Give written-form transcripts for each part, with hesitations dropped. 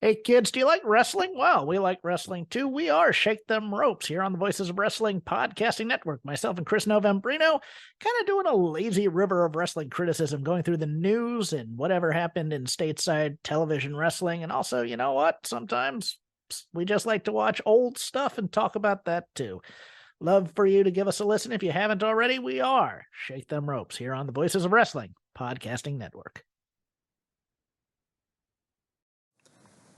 Hey kids, do you like wrestling? Well, we like wrestling too. We are Shake Them Ropes here on the Voices of Wrestling Podcasting Network. Myself and Chris Novembrino kind of doing a lazy river of wrestling criticism, going through the news and whatever happened in stateside television wrestling. And also, you know what? Sometimes we just like to watch old stuff and talk about that too. Love for you to give us a listen. If you haven't already, we are Shake Them Ropes here on the Voices of Wrestling Podcasting Network.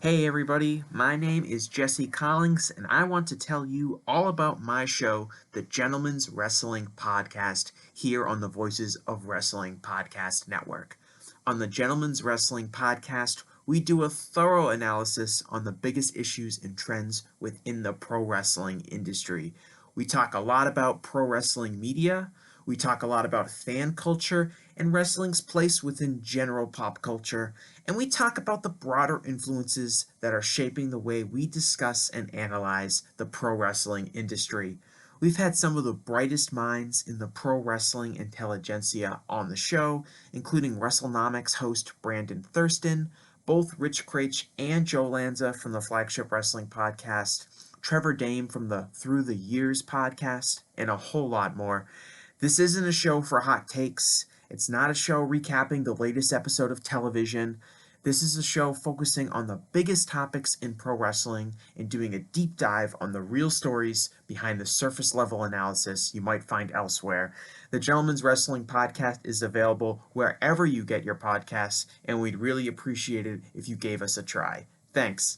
Hey everybody, my name is Jesse Collins, and I want to tell you all about my show, the Gentleman's Wrestling Podcast, here on the Voices of Wrestling Podcast Network. On the Gentleman's Wrestling Podcast, we do a thorough analysis on the biggest issues and trends within the pro wrestling industry. We talk a lot about pro wrestling media, we talk a lot about fan culture and wrestling's place within general pop culture, and we talk about the broader influences that are shaping the way we discuss and analyze the pro wrestling industry. We've had some of the brightest minds in the pro wrestling intelligentsia on the show, including WrestleNomics host Brandon Thurston, both Rich Craich and Joe Lanza from the Flagship Wrestling Podcast, Trevor Dame from the Through the Years podcast, and a whole lot more. This isn't a show for hot takes. It's not a show recapping the latest episode of television. This is a show focusing on the biggest topics in pro wrestling and doing a deep dive on the real stories behind the surface level analysis you might find elsewhere. The Gentleman's Wrestling Podcast is available wherever you get your podcasts, and we'd really appreciate it if you gave us a try. Thanks.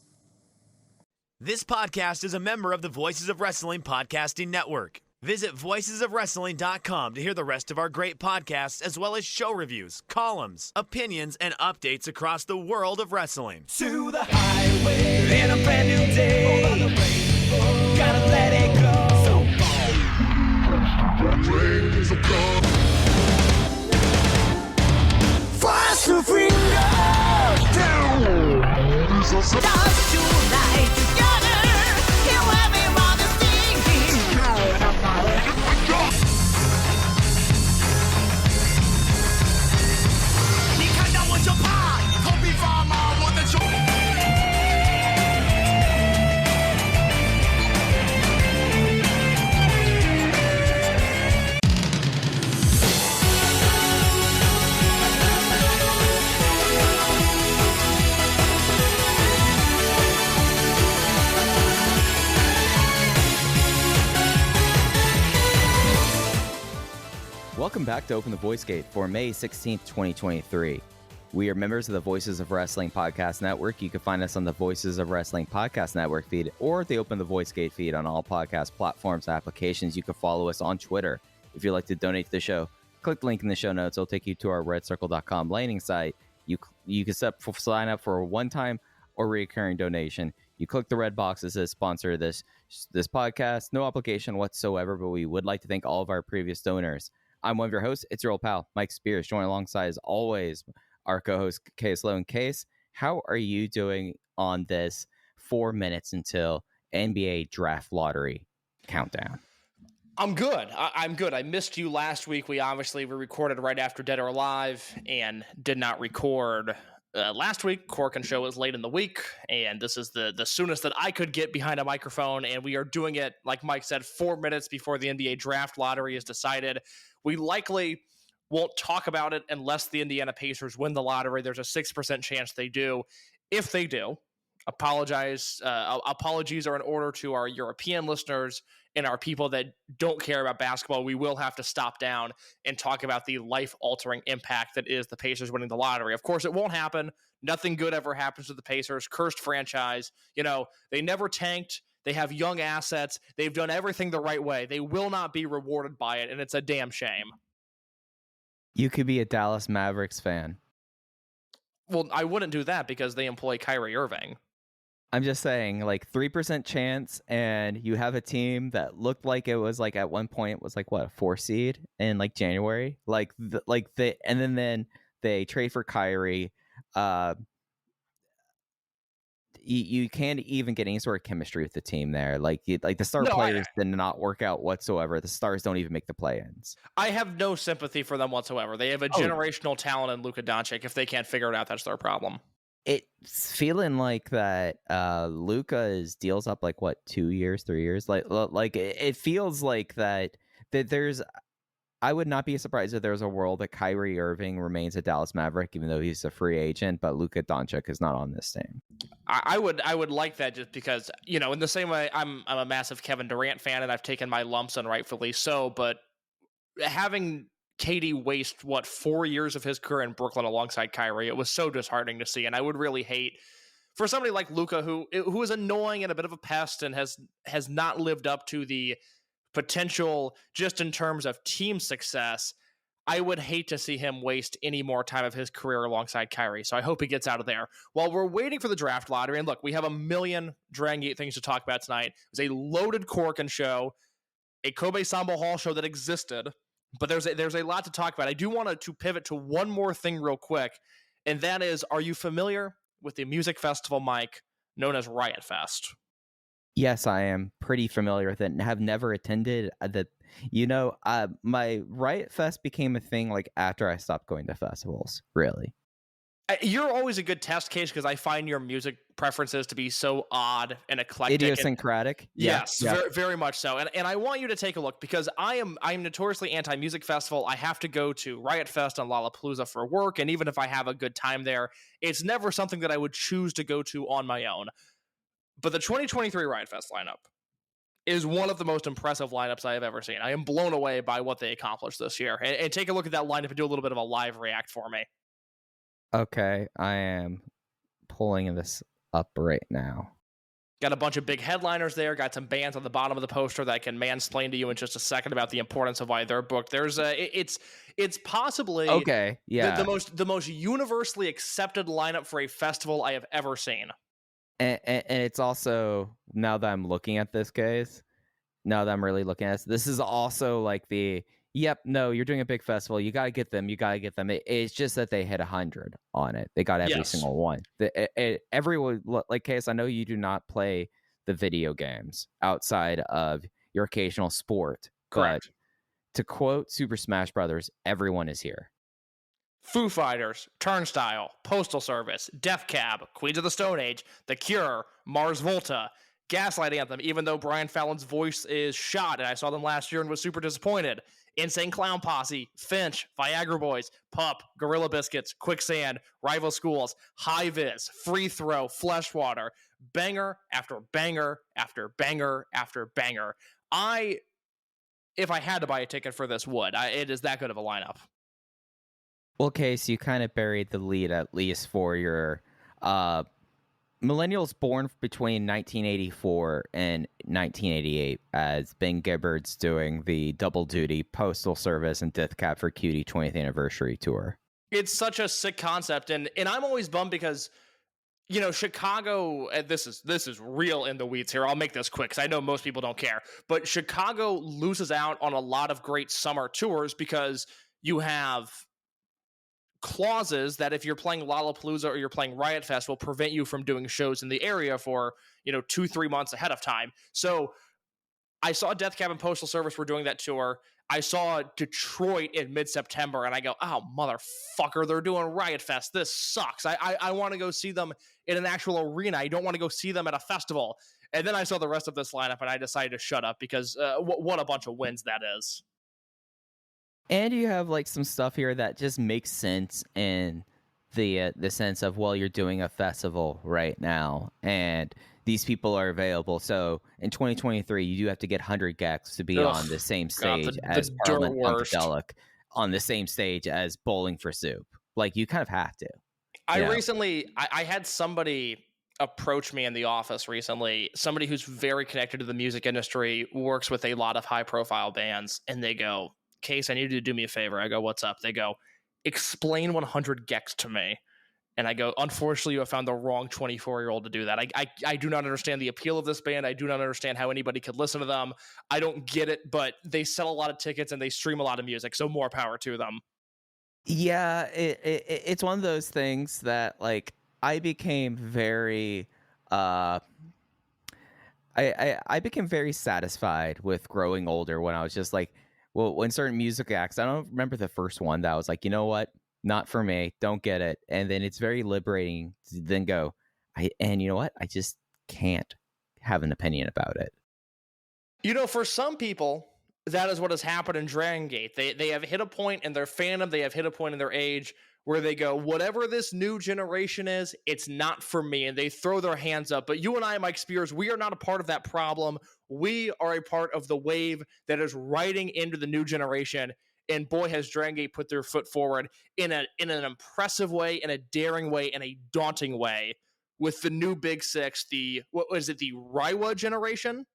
This podcast is a member of the Voices of Wrestling Podcasting Network. Visit voicesofwrestling.com to hear the rest of our great podcasts, as well as show reviews, columns, opinions, and updates across the world of wrestling. To the highway in a brand new day. Over the rainbow, gotta let it go. So fast to finger down. Stars tonight together. Here everyone is singing. 你看到我就怕，头皮发麻，我的手。Welcome back to Open the Voice Gate for May 16th, 2023. We are members of the Voices of Wrestling Podcast Network. You can find us on the Voices of Wrestling Podcast Network feed or the Open the Voice Gate feed on all podcast platforms and applications. You can follow us on Twitter. If you'd like to donate to the show, click the link in the show notes. It'll take you to our redcircle.com landing site. You can sign up for a one-time or recurring donation. You click the red box that says sponsor this podcast. No obligation whatsoever, but we would like to thank all of our previous donors. I'm one of your hosts. It's your old pal, Mike Spears, joined alongside, as always, our co-host, Case Lowe. Case, how are you doing on this 4 minutes until NBA draft lottery countdown? I'm good. I'm good. I missed you last week. We recorded right after Dead or Alive and did not record last week. Korakuen show was late in the week, and this is the soonest that I could get behind a microphone, and we are doing it, like Mike said, 4 minutes before the NBA draft lottery is decided. We likely won't talk about it unless the Indiana Pacers win the lottery. There's a 6% chance they do. If they do, apologies are in order to our European listeners and our people that don't care about basketball. We will have to stop down and talk about the life-altering impact that is the Pacers winning the lottery. Of course, it won't happen. Nothing good ever happens to the Pacers. Cursed franchise. You know, they never tanked. They have young assets. They've done everything the right way. They will not be rewarded by it, and it's a damn shame. You could be a Dallas Mavericks fan. Well, I wouldn't do that because they employ Kyrie Irving. I'm just saying, like 3% chance, and you have a team that looked like it was like at one point was like what, a 4 seed in like January, and then they trade for Kyrie. You can't even get any sort of chemistry with the team there. Like the star players did not work out whatsoever. The stars don't even make the play-ins. I have no sympathy for them whatsoever. They have a generational talent in Luka Doncic. If they can't figure it out, that's their problem. it's feeling like that Luca's deals up like what 2 years, 3 years, like it feels like that there's. I would not be surprised if there's a world that Kyrie Irving remains a Dallas Maverick, even though he's a free agent, but Luka Doncic is not on this team. I would like that, just because, in the same way I'm a massive Kevin Durant fan, and I've taken my lumps, and rightfully so, but having KD waste 4 years of his career in Brooklyn alongside Kyrie, it was so disheartening to see. And I would really hate for somebody like Luka, who is annoying and a bit of a pest and has not lived up to the potential just in terms of team success. I would hate to see him waste any more time of his career alongside Kyrie. So I hope he gets out of there. While we're waiting for the draft lottery, and look, we have a million Dragon Gate things to talk about tonight. It was a loaded Korakuen show, a Kobe Sambo Hall show that existed, but there's a lot to talk about. I do want to pivot to one more thing real quick, and that is, are you familiar with the music festival mic known as Riot Fest? Yes, I am pretty familiar with it and have never attended my Riot Fest became a thing like after I stopped going to festivals, really. You're always a good test case because I find your music preferences to be so odd and eclectic. Idiosyncratic. Yes, yeah. Very, very much so. And I want you to take a look, because I'm notoriously anti-music festival. I have to go to Riot Fest and Lollapalooza for work, and even if I have a good time there, it's never something that I would choose to go to on my own. But the 2023 Riot Fest lineup is one of the most impressive lineups I have ever seen. I am blown away by what they accomplished this year. And take a look at that lineup and do a little bit of a live react for me. Okay, I am pulling this up right now. Got a bunch of big headliners there. Got some bands on the bottom of the poster that I can mansplain to you in just a second about the importance of why they're booked. There's it's possibly the most universally accepted lineup for a festival I have ever seen. And it's also, now that I'm looking at this, guys, now that I'm really looking at this is also like you're doing a big festival. You got to get them. It's just that they hit 100 on it. They got every single one. Everyone, like, Case, I know you do not play the video games outside of your occasional sport. Correct. But to quote Super Smash Brothers, everyone is here. Foo Fighters, Turnstile, Postal Service, Def Cab, Queens of the Stone Age, The Cure, Mars Volta, Gaslight Anthem, even though Brian Fallon's voice is shot, and I saw them last year and was super disappointed. Insane Clown Posse, Finch, Viagra Boys, Pup, Gorilla Biscuits, Quicksand, Rival Schools, High Vis, Free Throw, Fleshwater, banger after banger after banger after banger. If I had to buy a ticket for this, it is that good of a lineup. Well, Case, you kind of buried the lead, at least for your millennials born between 1984 and 1988, as Ben Gibbard's doing the double duty Postal Service and Death Cab for Cutie 20th anniversary tour. It's such a sick concept, and I'm always bummed because, Chicago, and this is real in the weeds here. I'll make this quick because I know most people don't care, but Chicago loses out on a lot of great summer tours because you have clauses that if you're playing Lollapalooza or you're playing Riot Fest will prevent you from doing shows in the area for 2-3 months ahead of time. So I saw Death Cab and Postal Service were doing that tour. I saw Detroit in mid-September, and I go, oh, motherfucker, they're doing Riot Fest. This sucks. I want to go see them in an actual arena. I don't want to go see them at a festival. And then I saw the rest of this lineup, and I decided to shut up because what a bunch of wins that is. And you have like some stuff here that just makes sense in the sense of, well, you're doing a festival right now, and these people are available. So in 2023, you do have to get 100 gex to be on the same stage as Parliament Funkadelic, on the same stage as Bowling for Soup. Like, you kind of have to. I had somebody approach me in the office recently, somebody who's very connected to the music industry, works with a lot of high profile bands, and they go, Case, I need you to do me a favor. I go, what's up? They go, explain 100 gex to me. And I go, unfortunately, you have found the wrong 24-year-old to do that. I do not understand the appeal of this band. I do not understand how anybody could listen to them. I don't get it, but they sell a lot of tickets and they stream a lot of music, so more power to them. Yeah, it's one of those things that, like, I became very I became very satisfied with growing older when I was just like, well, when certain music acts, I don't remember the first one that I was like, you know what? not for me, don't get it. And then it's very liberating to then go, and you know what? I just can't have an opinion about it. You know, for some people, that is what has happened in Dragon Gate. They have hit a point in their fandom, they have hit a point in their age where they go, whatever this new generation is, it's not for me, and they throw their hands up. But you and I, Mike Spears, we are not a part of that problem. We are a part of the wave that is riding into the new generation. And boy, has Dragon Gate put their foot forward in an impressive way, in a daring way, in a daunting way, with the new Big Six, the Reiwa generation?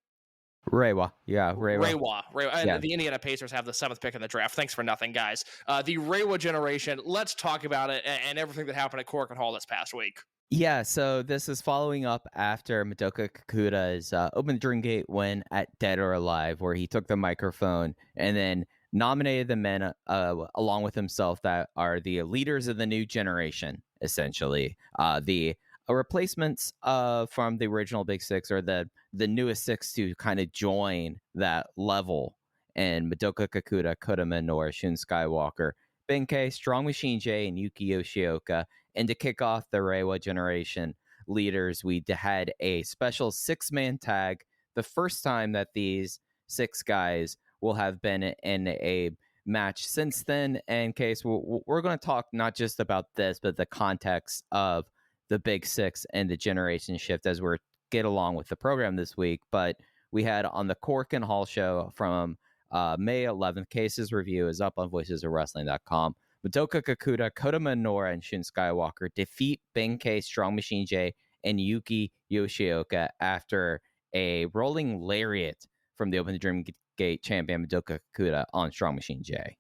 Reiwa. Yeah, Reiwa. And yeah. the Indiana Pacers have the 7th pick in the draft. Thanks for nothing, guys. The Reiwa generation, let's talk about it and everything that happened at Korakuen Hall this past week. Yeah, so this is following up after Madoka Kakuta's Open Dream Gate win at Dead or Alive, where he took the microphone and then nominated the men along with himself that are the leaders of the new generation, essentially. The replacements from the original Big Six, or the newest six to kind of join that level. And Madoka Kakuta, Kota Minoura, Shun Skywalker, Benkei, Strong Machine J, and Yuki Yoshioka. And to kick off the Reiwa generation leaders, we had a special 6-man tag. The first time that these 6 guys will have been in a match since then. And in case we're going to talk not just about this, but the context of the Big Six and the generation shift as we get along with the program this week. But we had on the Korakuen Hall show from May 11th, Case's review is up on voicesofwrestling.com. Madoka Kakuta, Kota Minoura, and Shun Skywalker defeat Benkei, Strong Machine J, and Yuki Yoshioka after a rolling lariat from the Open Dream Gate champion Madoka Kakuta on Strong Machine J.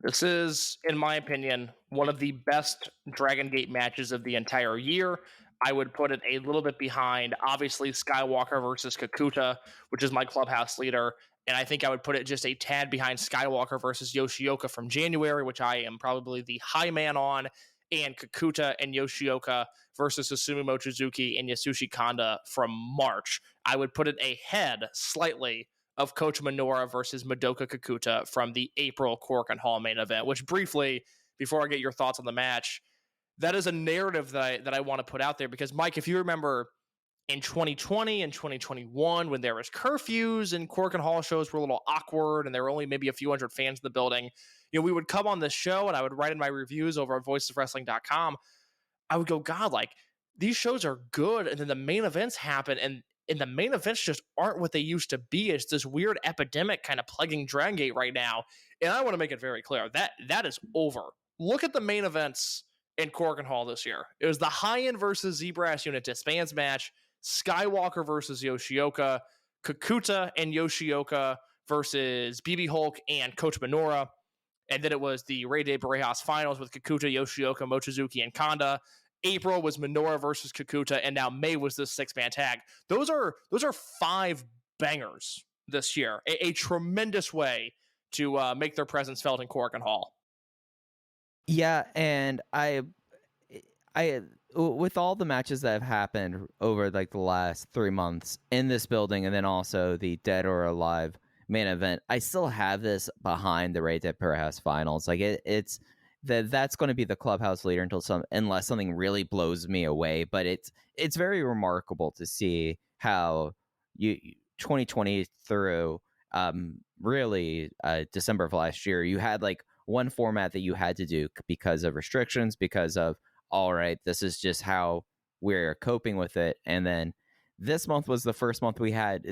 This is, in my opinion, one of the best Dragon Gate matches of the entire year. I would put it a little bit behind, obviously, Skywalker versus Kakuta, which is my clubhouse leader. And I think I would put it just a tad behind Skywalker versus Yoshioka from January, which I am probably the high man on, and Kakuta and Yoshioka versus Susumu Mochizuki and Yasushi Kanda from March. I would put it ahead slightly of Coach Minoura versus Madoka Kakuta from the April Korakuen Hall main event, which briefly, before I get your thoughts on the match, that is a narrative that I want to put out there because, Mike, if you remember in 2020 and 2021, when there was curfews and Korakuen Hall shows were a little awkward and there were only maybe a few hundred fans in the building, you know, we would come on this show and I would write in my reviews over at voicesofwrestling.com. I would go, God, like, these shows are good. And then the main events happen and the main events just aren't what they used to be. It's this weird epidemic kind of plaguing Dragon Gate right now. And I want to make it very clear that is over. Look at the main events in Korakuen Hall this year. It was the high-end versus Z-Brass unit disbands match, Skywalker versus Yoshioka, Kakuta and Yoshioka versus BB Hulk and Coach Minoura. And then it was the Rey de Parejas finals with Kakuta, Yoshioka, Mochizuki, and Kanda. April was Minoura versus Kakuta, and now May was this 6-man tag. Those are 5 bangers this year. A tremendous way to make their presence felt in Korakuen Hall. Yeah, and I with all the matches that have happened over like the last 3 months in this building, and then also the Dead or Alive main event, I still have this behind the Rey de Parejas finals. Like it's that's going to be the clubhouse leader unless something really blows me away. But it's very remarkable to see how 2020 through really December of last year, you had like one format that you had to do because of restrictions, because of, all right, this is just how we're coping with it. And then this month was the first month we had.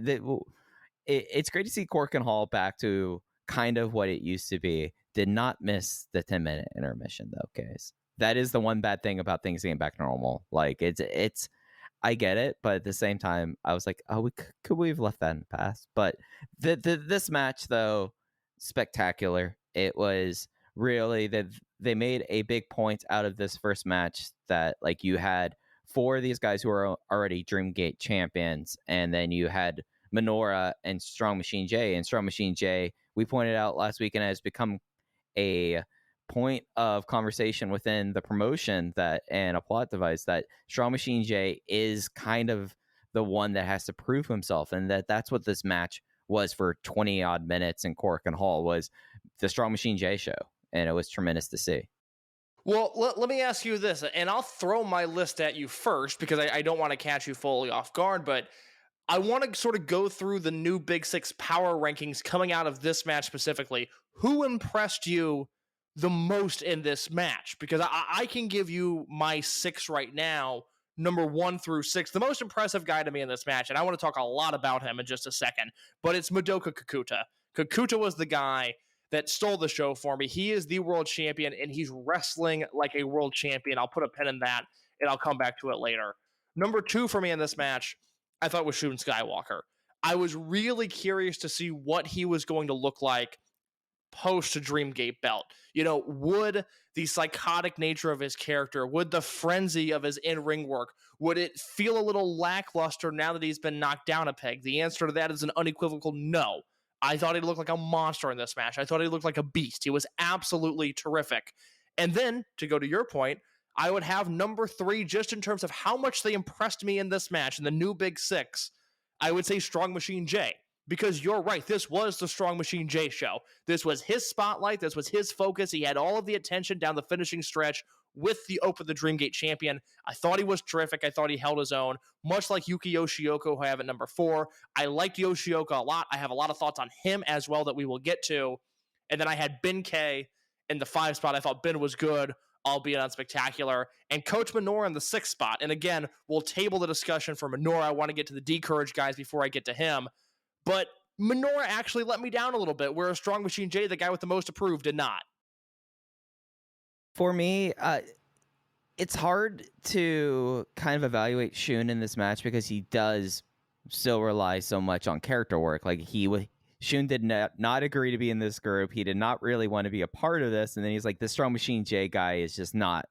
It's great to see Korakuen Hall back to kind of what it used to be. Did not miss the 10-minute intermission, though, guys. That is the one bad thing about things getting back to normal. Like, it's I get it, but at the same time, I was like, oh, could we have left that in the past? But this match, though, spectacular. It was really that they made a big point out of this first match that, like, you had 4 of these guys who are already Dreamgate champions, and then you had Minoura and Strong Machine J. And Strong Machine J, we pointed out last week, and has become a point of conversation within the promotion and a plot device that Strong Machine J is kind of the one that has to prove himself, and that's what this match was for 20 odd minutes in Korakuen Hall, was the Strong Machine J show, and it was tremendous to see. Well, let me ask you this, and I'll throw my list at you first because I don't want to catch you fully off guard, but I want to sort of go through the new Big Six power rankings coming out of this match specifically. Who impressed you the most in this match? Because I can give you my 6 right now, number 1 through 6. The most impressive guy to me in this match, and I want to talk a lot about him in just a second, but it's Madoka Kakuta. Kakuta was the guy that stole the show for me. He is the world champion, and he's wrestling like a world champion. I'll put a pin in that, and I'll come back to it later. Number 2 for me in this match, I thought was Shun Skywalker. I was really curious to see what he was going to look like post Dreamgate belt. Would the psychotic nature of his character, would the frenzy of his in-ring work, would it feel a little lackluster now that he's been knocked down a peg? The answer to that is an unequivocal no. I thought he looked like a monster in this match. I thought he looked like a beast. He was absolutely terrific. And then, to go to your point, I would have number 3 just in terms of how much they impressed me in this match in the new Big Six. I would say Strong Machine J. Because you're right, this was the Strong Machine J show. This was his spotlight. This was his focus. He had all of the attention down the finishing stretch with the Open the Dreamgate champion. I thought he was terrific. I thought he held his own, much like Yuki Yoshioka, who I have at number 4. I liked Yoshioka a lot. I have a lot of thoughts on him as well that we will get to. And then I had Ben K in the 5 spot. I thought Ben was good, albeit unspectacular. And Coach Minoura in the 6th spot. And again, we'll table the discussion for Minoura. I want to get to the D-Courage guys before I get to him. But Minoura actually let me down a little bit, whereas Strong Machine J, the guy with the most approved, did not. For me, it's hard to kind of evaluate Shun in this match because he does still rely so much on character work. Like Shun did not agree to be in this group. He did not really want to be a part of this. And then he's like, the Strong Machine J guy is just not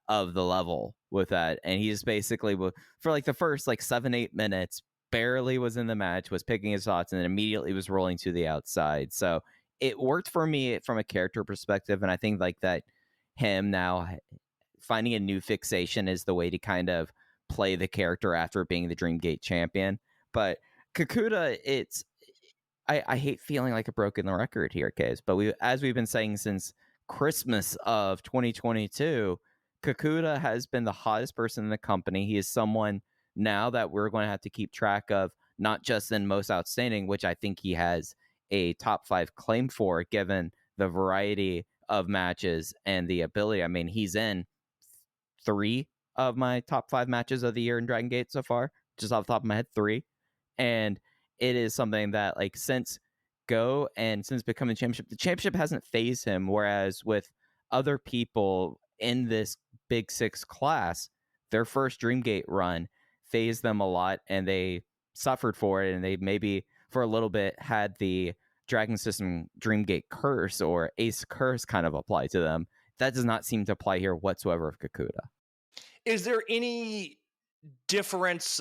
of the level with that. And he just basically, for like the first 7-8 minutes, barely was in the match, was picking his thoughts, and then immediately was rolling to the outside. So it worked for me from a character perspective. And I think that him now finding a new fixation is the way to kind of play the character after being the Dreamgate champion. But Kakuta, I hate feeling like a broken record here, Case, but as we've been saying since Christmas of 2022, Kakuta has been the hottest person in the company. He is someone now that we're going to have to keep track of, not just in most outstanding, which I think he has a top 5 claim for, given the variety of matches and the ability. I mean, he's in 3 of my top 5 matches of the year in Dragon Gate so far, just off the top of my head, 3. And it is something that, since Go and since becoming the championship hasn't phased him, whereas with other people in this Big Six class, their first Dreamgate run phased them a lot, and they suffered for it, and they maybe for a little bit had the Dragon System Dreamgate curse or Ace curse kind of apply to them. That does not seem to apply here whatsoever of Kakuta. Is there any difference,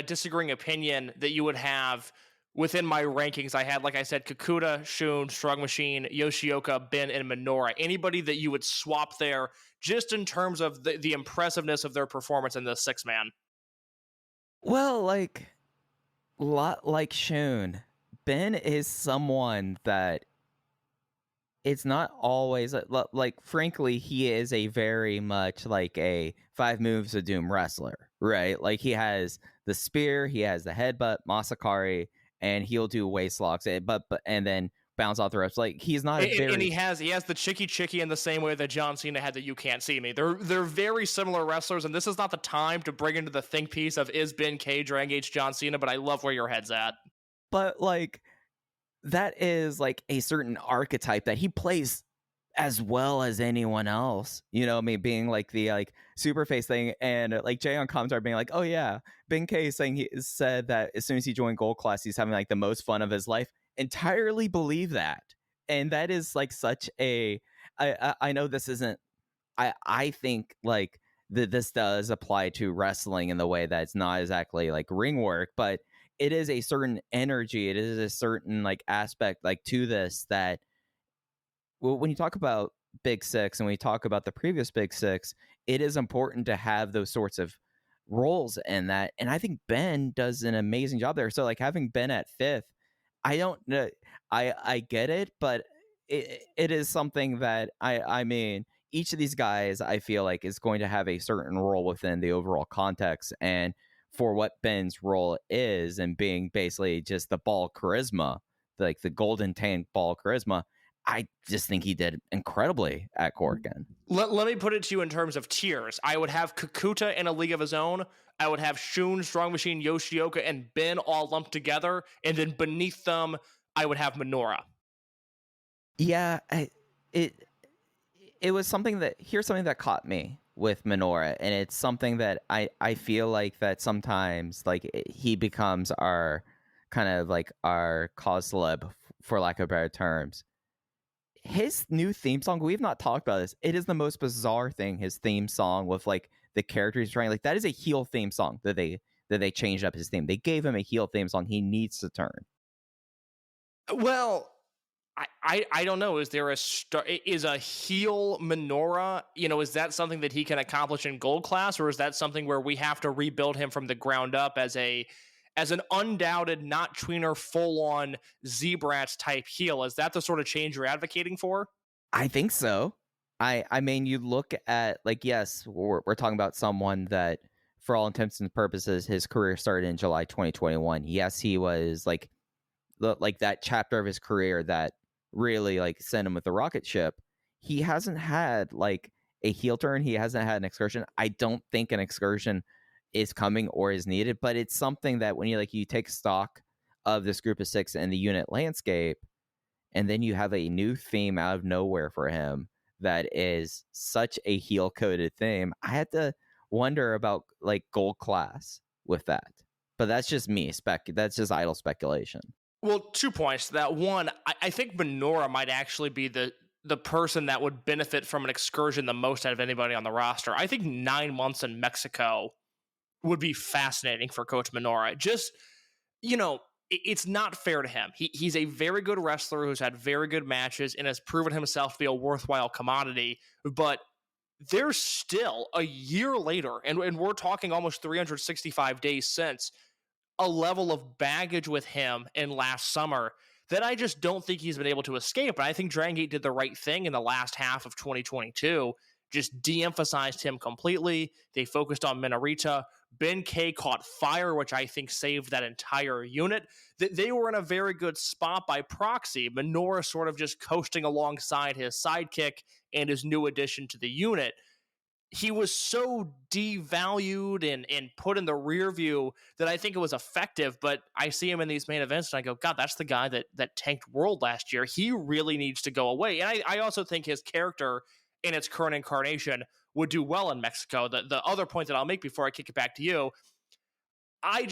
disagreeing opinion that you would have within my rankings? I had, like I said, Kakuta, Shun, Strong Machine, Yoshioka, Ben, and Minoura. Anybody that you would swap there just in terms of the impressiveness of their performance in this 6-man? Well, like Shun, Ben is someone that it's not always frankly, he is a very much like a 5 moves of doom wrestler, right? Like he has the spear, he has the headbutt, Masakari, and he'll do waist locks, but and then bounce off the ropes. Like he's not and he has the chicky in the same way that John Cena had the "You Can't See Me." They're very similar wrestlers, and this is not the time to bring into the think piece of is Ben K Dragon Gate John Cena, but I love where your head's at. But that is a certain archetype that he plays as well as anyone else. Being the super face thing, and Jay on commentary being oh yeah, Ben K saying he said that as soon as he joined Gold Class, he's having the most fun of his life. Entirely believe that, and that is such a I know this isn't I think this does apply to wrestling in the way that it's not exactly ring work, but it is a certain energy, it is a certain aspect to this that when you talk about Big Six and when you talk about the previous Big Six, it is important to have those sorts of roles in that, and I think Ben does an amazing job there. So having Ben at 5th, I don't know. I get it, but it is something that I mean, each of these guys, I feel like, is going to have a certain role within the overall context. And for what Ben's role is, and being basically just the ball charisma, like the golden tank ball charisma, I just think he did incredibly at Korakuen. Let me put it to you in terms of tiers. I would have Kakuta in a league of his own. I would have Shun, Strong Machine, Yoshioka, and Ben all lumped together. And then beneath them, I would have Minoura. Yeah, it was something that caught me with Minoura, and it's something that I feel like that sometimes like he becomes our kind of like our cause celeb, for lack of better terms. His new theme song, we've not talked about this. It is the most bizarre thing. His theme song with like the characters trying, like that is a heel theme song that they changed up his theme. They gave him a heel theme song. He needs to turn. Well, I don't know. Is there is a heel Minoura? Is that something that he can accomplish in Gold Class, or is that something where we have to rebuild him from the ground up as an undoubted, not tweener, full on Z-Brats type heel? Is that the sort of change you're advocating for? I think so. I mean, you look at like, yes, we're talking about someone that, for all intents and purposes, his career started in July 2021. Yes, he was like that chapter of his career that really like sent him with the rocket ship. He hasn't had like a heel turn. He hasn't had an excursion. I don't think an excursion is coming or is needed, but it's something that when you take stock of this group of six and the unit landscape, and then you have a new theme out of nowhere for him that is such a heel coded theme, I had to wonder about like Gold Class with that. But that's just me that's just idle speculation. Well, 2 points to that. One, I think Minoura might actually be the person that would benefit from an excursion the most out of anybody on the roster. I think 9 months in Mexico would be fascinating for Coach Minoura. Just, it's not fair to him. He's a very good wrestler who's had very good matches and has proven himself to be a worthwhile commodity, but there's still a year later, and we're talking almost 365 days since, a level of baggage with him in last summer that I just don't think he's been able to escape. And I think Dragon Gate did the right thing in the last half of 2022, just de-emphasized him completely. They focused on Minorita. Ben K caught fire, which I think saved that entire unit. They were in a very good spot by proxy. Minoura sort of just coasting alongside his sidekick and his new addition to the unit. He was so devalued and put in the rear view that I think it was effective, but I see him in these main events and I go, God, that's the guy that tanked World last year. He really needs to go away. And I also think his character in its current incarnation would do well in Mexico. The other point that I'll make before I kick it back to you, I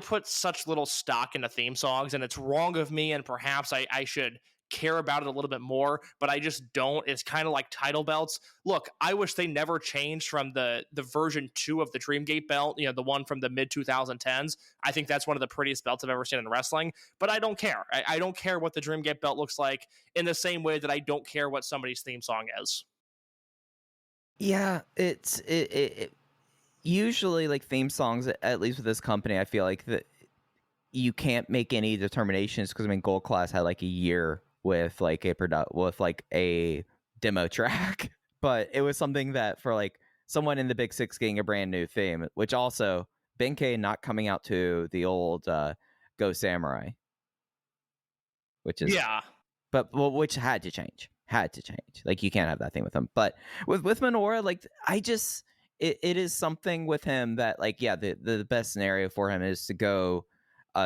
put such little stock into theme songs, and it's wrong of me, and perhaps I should care about it a little bit more, but I just don't. It's kind of like title belts. Look, I wish they never changed from the version 2 of the Dreamgate belt, the one from the mid 2010s. I think that's one of the prettiest belts I've ever seen in wrestling, but I don't care. I don't care what the Dreamgate belt looks like, in the same way that I don't care what somebody's theme song is. Yeah, it usually like theme songs, at least with this company, I feel like that you can't make any determinations, because I mean Gold Class had like a year with like a demo track, but it was something that for like someone in the Big Six getting a brand new theme, which also Benkei not coming out to the old Go Samurai, which is but which had to change. Like you can't have that thing with him. But with Minoura, like it is something with him that like, yeah, the best scenario for him is to go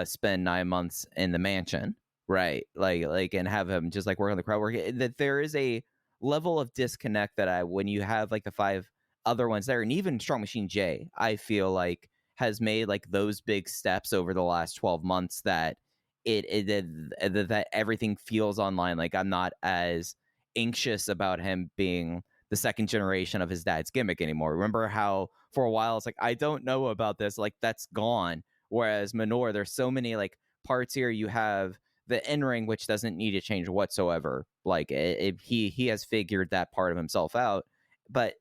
spend 9 months in the mansion, right? Like and have him just like work on the crowd work. That there is a level of disconnect that when you have like the 5 other ones there, and even Strong Machine J, I feel like has made like those big steps over the last 12 months that that everything feels online. Like I'm not as anxious about him being the second generation of his dad's gimmick anymore. Remember how for a while it's like, I don't know about this, like that's gone. Whereas Minoura, there's so many like parts here. You have the in-ring, which doesn't need to change whatsoever. Like he has figured that part of himself out. But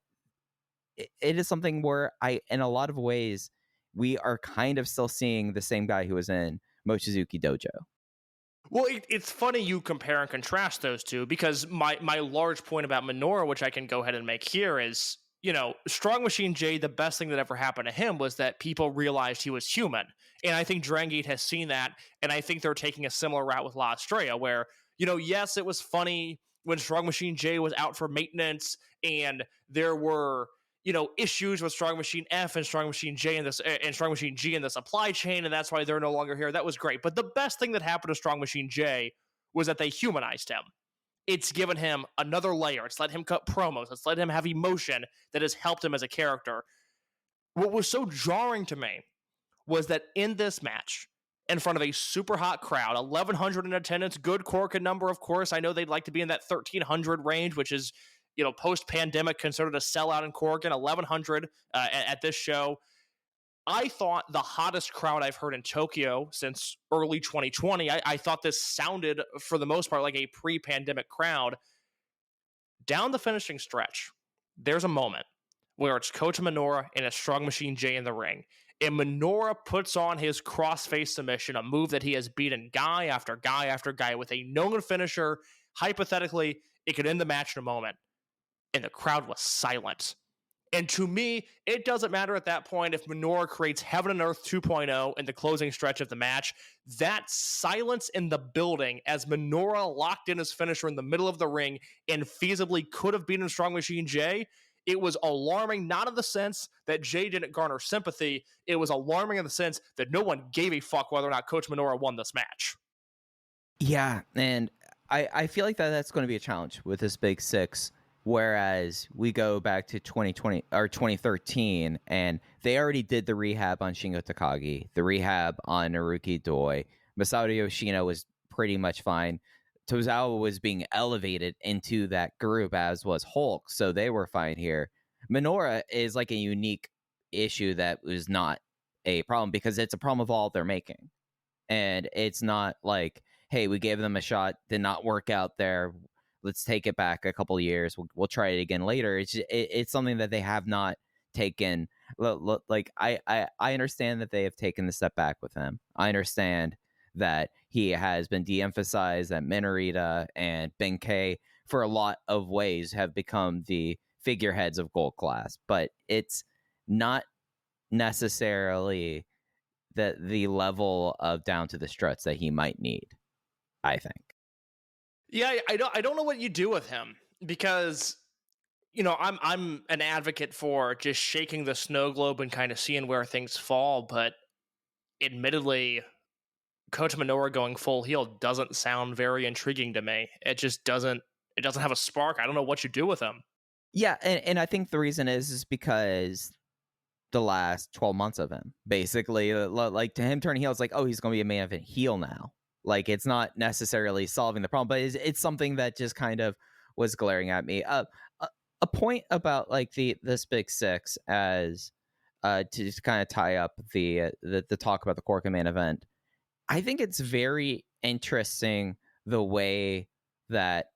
it is something where in a lot of ways, we are kind of still seeing the same guy who was in Mochizuki Dojo. Well, it's funny you compare and contrast those two, because my large point about Minoru, which I can go ahead and make here, is, Strong Machine J, the best thing that ever happened to him was that people realized he was human. And I think Dragon Gate has seen that, and I think they're taking a similar route with La Estrella, where, yes, it was funny when Strong Machine J was out for maintenance, and there were issues with Strong Machine F and Strong Machine J and Strong Machine G in the supply chain, and that's why they're no longer here. That was great. But the best thing that happened to Strong Machine J was that they humanized him. It's given him another layer. It's let him cut promos. It's let him have emotion that has helped him as a character. What was so jarring to me was that in this match, in front of a super hot crowd, 1,100 in attendance, good Korakuen number, of course. I know they'd like to be in that 1,300 range, which is, post-pandemic considered a sellout in Korakuen, 1,100 at this show. I thought the hottest crowd I've heard in Tokyo since early 2020. I thought this sounded, for the most part, like a pre-pandemic crowd. Down the finishing stretch, there's a moment where it's Kota Minoura and a Strong Machine J in the ring. And Minoura puts on his crossface submission, a move that he has beaten guy after guy after guy with a known finisher. Hypothetically, it could end the match in a moment. And the crowd was silent. And to me, it doesn't matter at that point if Minoura creates Heaven and Earth 2.0 in the closing stretch of the match. That silence in the building as Minoura locked in his finisher in the middle of the ring and feasibly could have beaten Strong Machine J, it was alarming, not in the sense that Jay didn't garner sympathy. It was alarming in the sense that no one gave a fuck whether or not Coach Minoura won this match. Yeah, and I feel like that's going to be a challenge with this Big Six. Whereas we go back to 2020 or 2013, and they already did the rehab on Shingo Takagi, the rehab on Naruki Doi. Masato Yoshino was pretty much fine. Tozawa was being elevated into that group, as was Hulk, so they were fine here. Minoura is like a unique issue that was not a problem because it's a problem of all they're making. And it's not like, hey, we gave them a shot, did not work out there. Let's take it back a couple of years. We'll try it again later. It's something that they have not taken. Like I understand that they have taken the step back with him. I understand that he has been de-emphasized, that Minorita and Benkei for a lot of ways have become the figureheads of Gold Class, but it's not necessarily the level of down to the struts that he might need, I think. Yeah, I don't know what you do with him, because I'm an advocate for just shaking the snow globe and kind of seeing where things fall, but admittedly, Kota Minoura going full heel doesn't sound very intriguing to me. It just doesn't have a spark. I don't know what you do with him. Yeah, and I think the reason is because the last 12 months of him, basically, like to him turning heel, it's like, oh, he's going to be a main event heel now. Like, it's not necessarily solving the problem, but it's something that just kind of was glaring at me. A point about like this Big Six as to just kind of tie up the talk about the Korakuen main event. I think it's very interesting the way that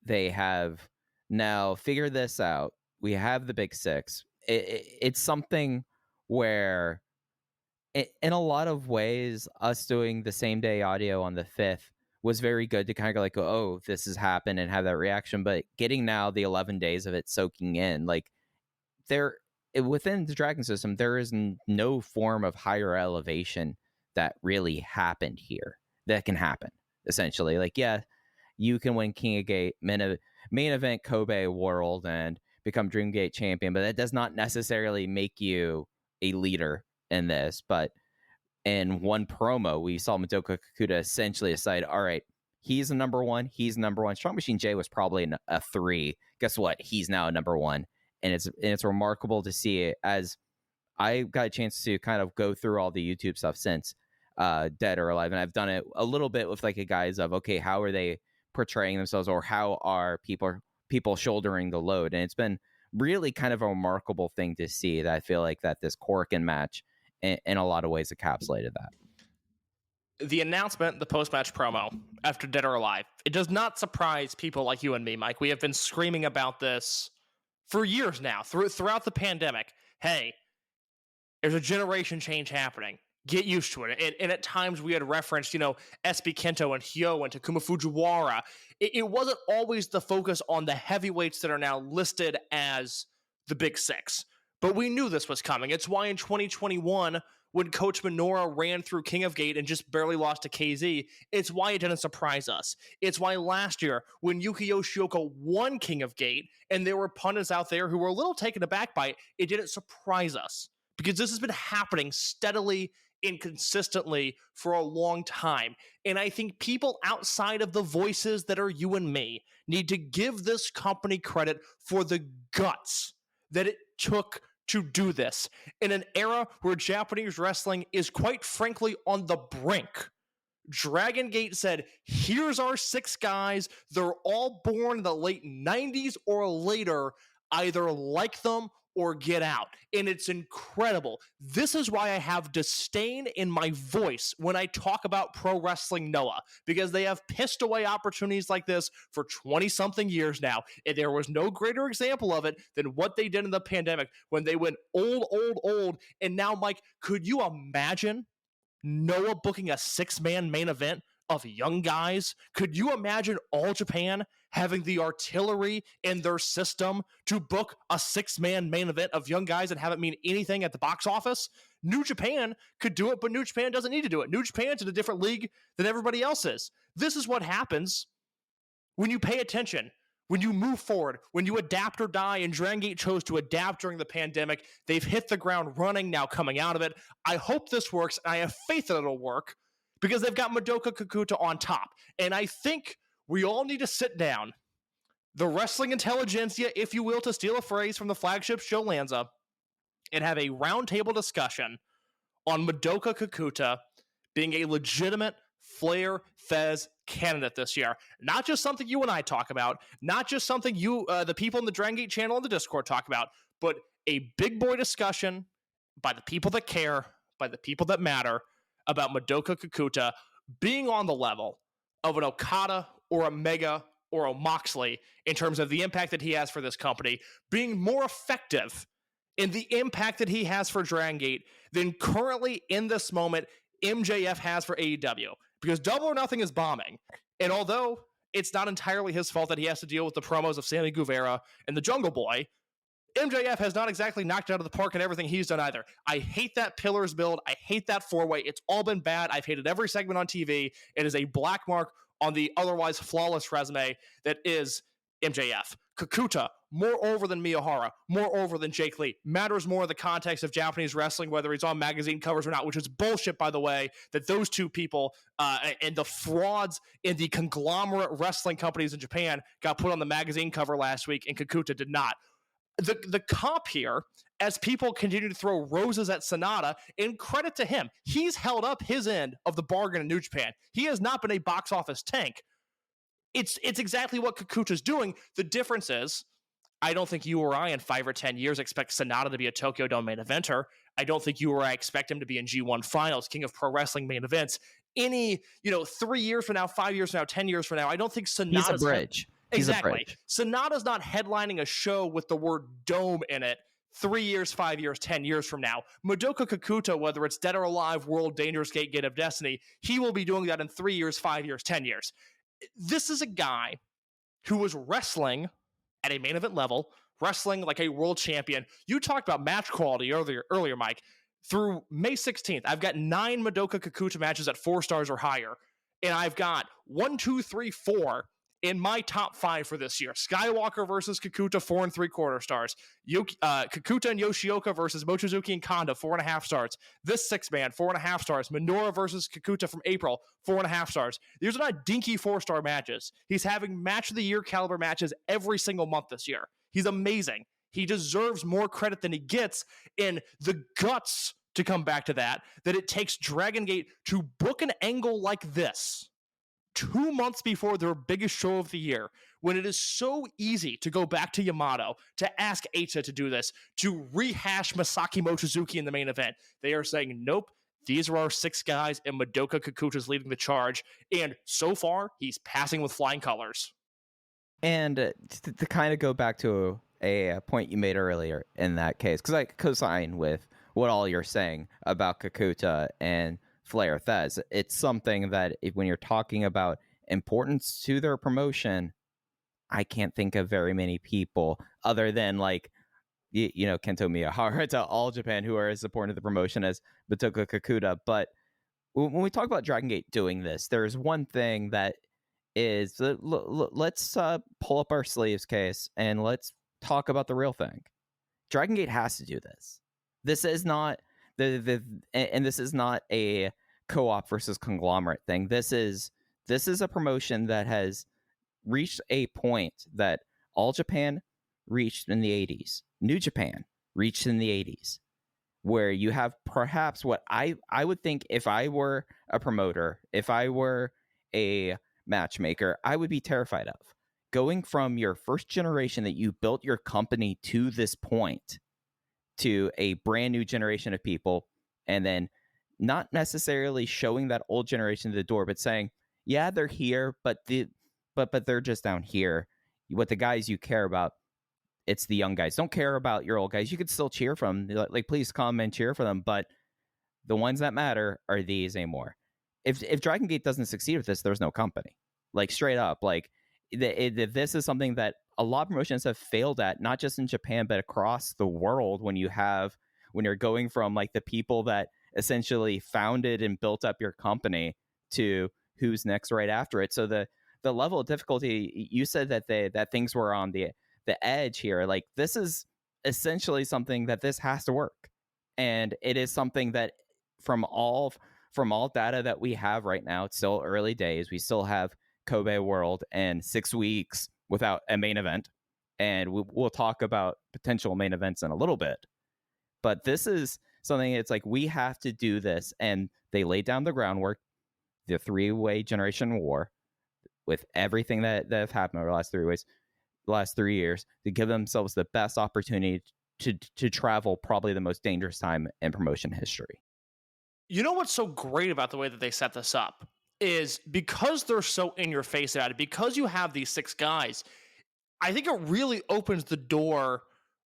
they have now figured this out. We have the Big Six. It's something where, in a lot of ways, us doing the same day audio on the 5th was very good to kind of like, oh, this has happened and have that reaction. But getting now the 11 days of it soaking in, like within the Dragon system, there is no form of higher elevation that really happened here that can happen. Essentially, like, yeah, you can win King of Gate, main event Kobe World, and become Dreamgate champion, but that does not necessarily make you a leader in this. But in one promo, we saw Madoka Kakuta essentially decide, all right, he's a number one. He's number one. Strong Machine J was probably a 3. Guess what? He's now a number 1. And it's remarkable to see it, as I got a chance to kind of go through all the YouTube stuff since Dead or Alive. And I've done it a little bit with like a guise of, okay, how are they portraying themselves, or how are people shouldering the load? And it's been really kind of a remarkable thing to see, that I feel like that this Korakuen match in a lot of ways encapsulated that. The announcement, the post-match promo after Dead or Alive, it does not surprise people like you and me, Mike. We have been screaming about this for years now, throughout the pandemic. Hey, there's a generation change happening. get used to it. And at times we had referenced, SB Kento and Hyo and Takuma Fujiwara. It wasn't always the focus on the heavyweights that are now listed as the Big Six. But we knew this was coming. It's why in 2021, when Coach Minoura ran through King of Gate and just barely lost to KZ, it's why it didn't surprise us. It's why last year, when Yuki Yoshioka won King of Gate, and there were pundits out there who were a little taken aback by it, it didn't surprise us. Because this has been happening steadily and consistently for a long time. And I think people outside of the voices that are you and me need to give this company credit for the guts that it took to do this in an era where Japanese wrestling is quite frankly on the brink. Dragon Gate said, here's our 6 guys. They're all born in the late 90s or later. Either like them or get out. And it's incredible. This is why I have disdain in my voice when I talk about Pro Wrestling Noah, because they have pissed away opportunities like this for 20-something years now. And there was no greater example of it than what they did in the pandemic when they went old. And now, Mike, could you imagine Noah booking a 6-man main event of young guys? Could you imagine All Japan having the artillery in their system to book a 6-man main event of young guys and have it mean anything at the box office? New Japan could do it, but New Japan doesn't need to do it. New Japan's in a different league than everybody else is. This is what happens when you pay attention, when you move forward, when you adapt or die, and Dragon Gate chose to adapt during the pandemic. They've hit the ground running now coming out of it. I hope this works, and I have faith that it'll work, because they've got Madoka Kakuta on top. And I think we all need to sit down, the wrestling intelligentsia, if you will, to steal a phrase from the flagship show Lanza, and have a roundtable discussion on Madoka Kakuta being a legitimate Flair Fez candidate this year. Not just something you and I talk about, not just something you, the people in the Dragon Gate channel and the Discord talk about, but a big boy discussion by the people that care, by the people that matter, about Madoka Kakuta being on the level of an Okada or a Mega or a Moxley in terms of the impact that he has for this company, being more effective in the impact that he has for Dragon Gate than currently in this moment MJF has for AEW. Because Double or Nothing is bombing. And although it's not entirely his fault that he has to deal with the promos of Sammy Guevara and the Jungle Boy, MJF has not exactly knocked it out of the park in everything he's done either. I hate that Pillars build. I hate that 4-way. It's all been bad. I've hated every segment on TV. It is a black mark on the otherwise flawless resume that is MJF. Kakuta, more over than Miyahara, more over than Jake Lee. Matters more in the context of Japanese wrestling, whether he's on magazine covers or not, which is bullshit, by the way, that those two people and the frauds in the conglomerate wrestling companies in Japan got put on the magazine cover last week, and Kakuta did not. The comp here, as people continue to throw roses at Sonata, and credit to him, he's held up his end of the bargain in New Japan. He has not been a box office tank. It's exactly what Kakuta's doing. The difference is, I don't think you or I in 5 or 10 years expect Sonata to be a Tokyo Dome main eventer. I don't think you or I expect him to be in G1 finals, King of Pro Wrestling main events. 3 years from now, 5 years from now, 10 years from now, I don't think Sonata's... He's a bridge. Exactly. Sonata's not headlining a show with the word dome in it 3 years, 5 years, 10 years from now. Madoka Kakuta, whether it's Dead or Alive, World, Dangerous Gate, Gate of Destiny, he will be doing that in 3 years, 5 years, 10 years. This is a guy who was wrestling at a main event level, wrestling like a world champion. You talked about match quality earlier, Mike. Through May 16th, I've got 9 Madoka Kakuta matches at 4 stars or higher. And I've got 1, 2, 3, 4 in my top 5 for this year. Skywalker versus Kakuta, 4 3/4 stars. Kakuta and Yoshioka versus Mochizuki and Kanda, 4.5 stars. This 6-man, 4.5 stars. Minoura versus Kakuta from April, 4.5 stars. These are not dinky 4-star matches. He's having match of the year caliber matches every single month this year. He's amazing. He deserves more credit than he gets, in the guts, to come back to that it takes Dragon Gate to book an angle like this 2 months before their biggest show of the year, when it is so easy to go back to Yamato, to ask Eita to do this, to rehash Masaki Mochizuki in the main event. They are saying, nope, these are our 6 guys, and Madoka Kakuta's leading the charge. And so far, he's passing with flying colors. And to kind of go back to a point you made earlier in that case, because I co-sign with what all you're saying about Kakuta and Flair Thez. It's something that when you're talking about importance to their promotion, I can't think of very many people other than like, you know, Kento Miyahara to All Japan who are as important to the promotion as Batoka Kakuta. But when we talk about Dragon Gate doing this, there's one thing that is, let's pull up our sleeves case and let's talk about the real thing. Dragon Gate has to do this. This is not and this is not a co-op versus conglomerate thing. This is a promotion that has reached a point that All Japan reached in the 80s. New Japan reached in the 80s, where you have perhaps what I would think if I were a promoter, if I were a matchmaker, I would be terrified of. Going from your first generation that you built your company to this point to a brand new generation of people, and then not necessarily showing that old generation the door, but saying, yeah, they're here, but they're just down here. What the guys you care about, it's the young guys. Don't care about your old guys. You could still cheer for them. Like, please come and cheer for them. But the ones that matter are these anymore. If Dragon Gate doesn't succeed with this, there's no company. Like, straight up. Like, this is something that a lot of promotions have failed at, not just in Japan, but across the world. When you're going from like the people that essentially founded and built up your company to who's next right after it. So the level of difficulty, you said that things were on the edge here. Like, this is essentially something that this has to work, and it is something that from all data that we have right now, it's still early days. We still have Kobe World and 6 weeks without a main event, and we'll talk about potential main events in a little bit. But this is something, it's like, we have to do this, and they laid down the groundwork, the three-way generation war, with everything that have happened over the last 3 years, to give themselves the best opportunity to travel probably the most dangerous time in promotion history. You know what's so great about the way that they set this up is because they're so in your face about it, because you have these 6 guys, I think it really opens the door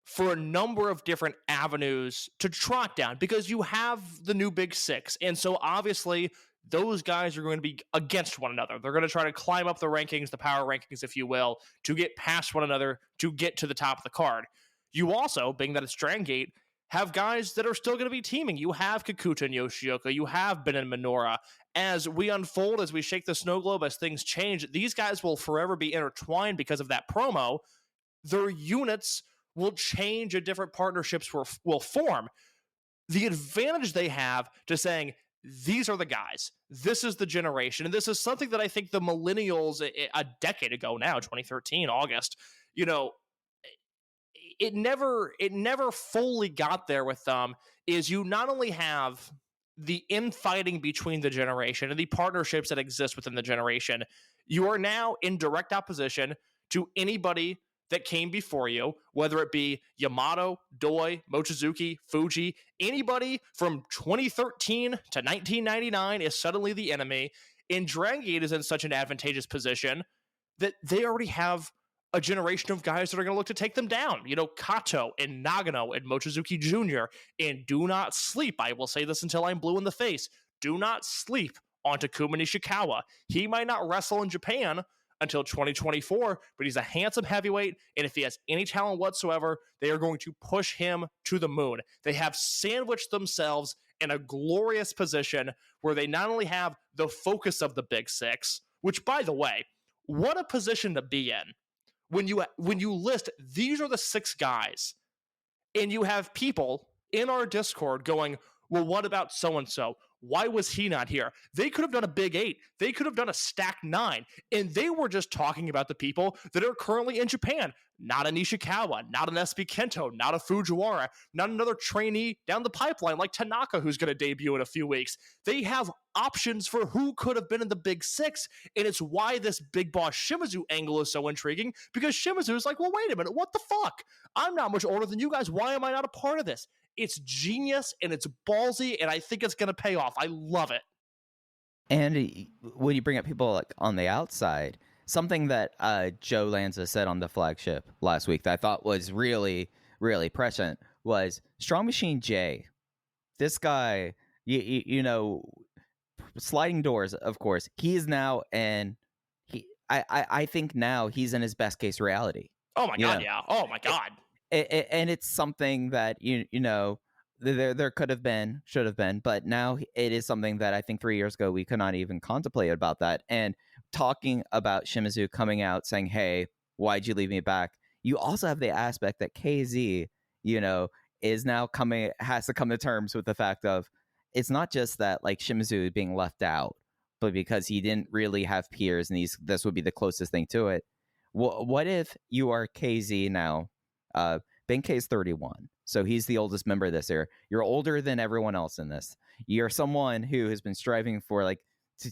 for a number of different avenues to trot down, because you have the new Big Six. And so obviously those guys are going to be against one another. They're going to try to climb up the rankings, the power rankings, if you will, to get past one another, to get to the top of the card. You also, being that it's Dragon Gate, have guys that are still going to be teaming. You have Kakuta and Yoshioka. You have Ben and Minoura. As we unfold, as we shake the snow globe, as things change, these guys will forever be intertwined because of that promo. Their units will change and different partnerships will form. The advantage they have to saying, these are the guys, this is the generation, and this is something that I think the millennials a decade ago now, 2013, August, you know, it never fully got there with them, is you not only have the infighting between the generation and the partnerships that exist within the generation, you are now in direct opposition to anybody that came before you, whether it be Yamato, Doi, Mochizuki, Fuji, anybody from 2013 to 1999 is suddenly the enemy. And Dragon Gate is in such an advantageous position that they already have a generation of guys that are going to look to take them down. You know, Kato and Nagano and Mochizuki Jr. And do not sleep, I will say this until I'm blue in the face, do not sleep on Takuma Nishikawa. He might not wrestle in Japan until 2024, but he's a handsome heavyweight, and if he has any talent whatsoever, they are going to push him to the moon. They have sandwiched themselves in a glorious position where they not only have the focus of the Big Six, which, by the way, what a position to be in. When you list, these are the 6 guys, and you have people in our Discord going, well, what about so-and-so? Why was he not here? They could have done a Big 8. They could have done a Stack 9. And they were just talking about the people that are currently in Japan. Not a Nishikawa, not an SB Kento, not a Fujiwara, not another trainee down the pipeline like Tanaka, who's going to debut in a few weeks. They have options for who could have been in the Big Six. And it's why this Big Boss Shimizu angle is so intriguing, because Shimizu is like, well, wait a minute, what the fuck? I'm not much older than you guys. Why am I not a part of this? It's genius, and it's ballsy, and I think it's going to pay off. I love it. And when you bring up people like on the outside, something that Joe Lanza said on the flagship last week that I thought was really, really prescient was Strong Machine J this guy, you know, sliding doors, of course. He is now, and I think now he's in his best case reality. Oh my You god, know, yeah. Oh my god. and it's something that you know there could have been, should have been, but now it is something that I think 3 years ago we could not even contemplate about that. And talking about Shimizu coming out saying, "Hey, why'd you leave me back?" You also have the aspect that KZ, you know, is now has to come to terms with the fact of it's not just that like Shimizu being left out, but because he didn't really have peers, and this would be the closest thing to it. What if you are KZ now? Benkei's 31, so he's the oldest member of this era. You're older than everyone else in this. You're someone who has been striving for like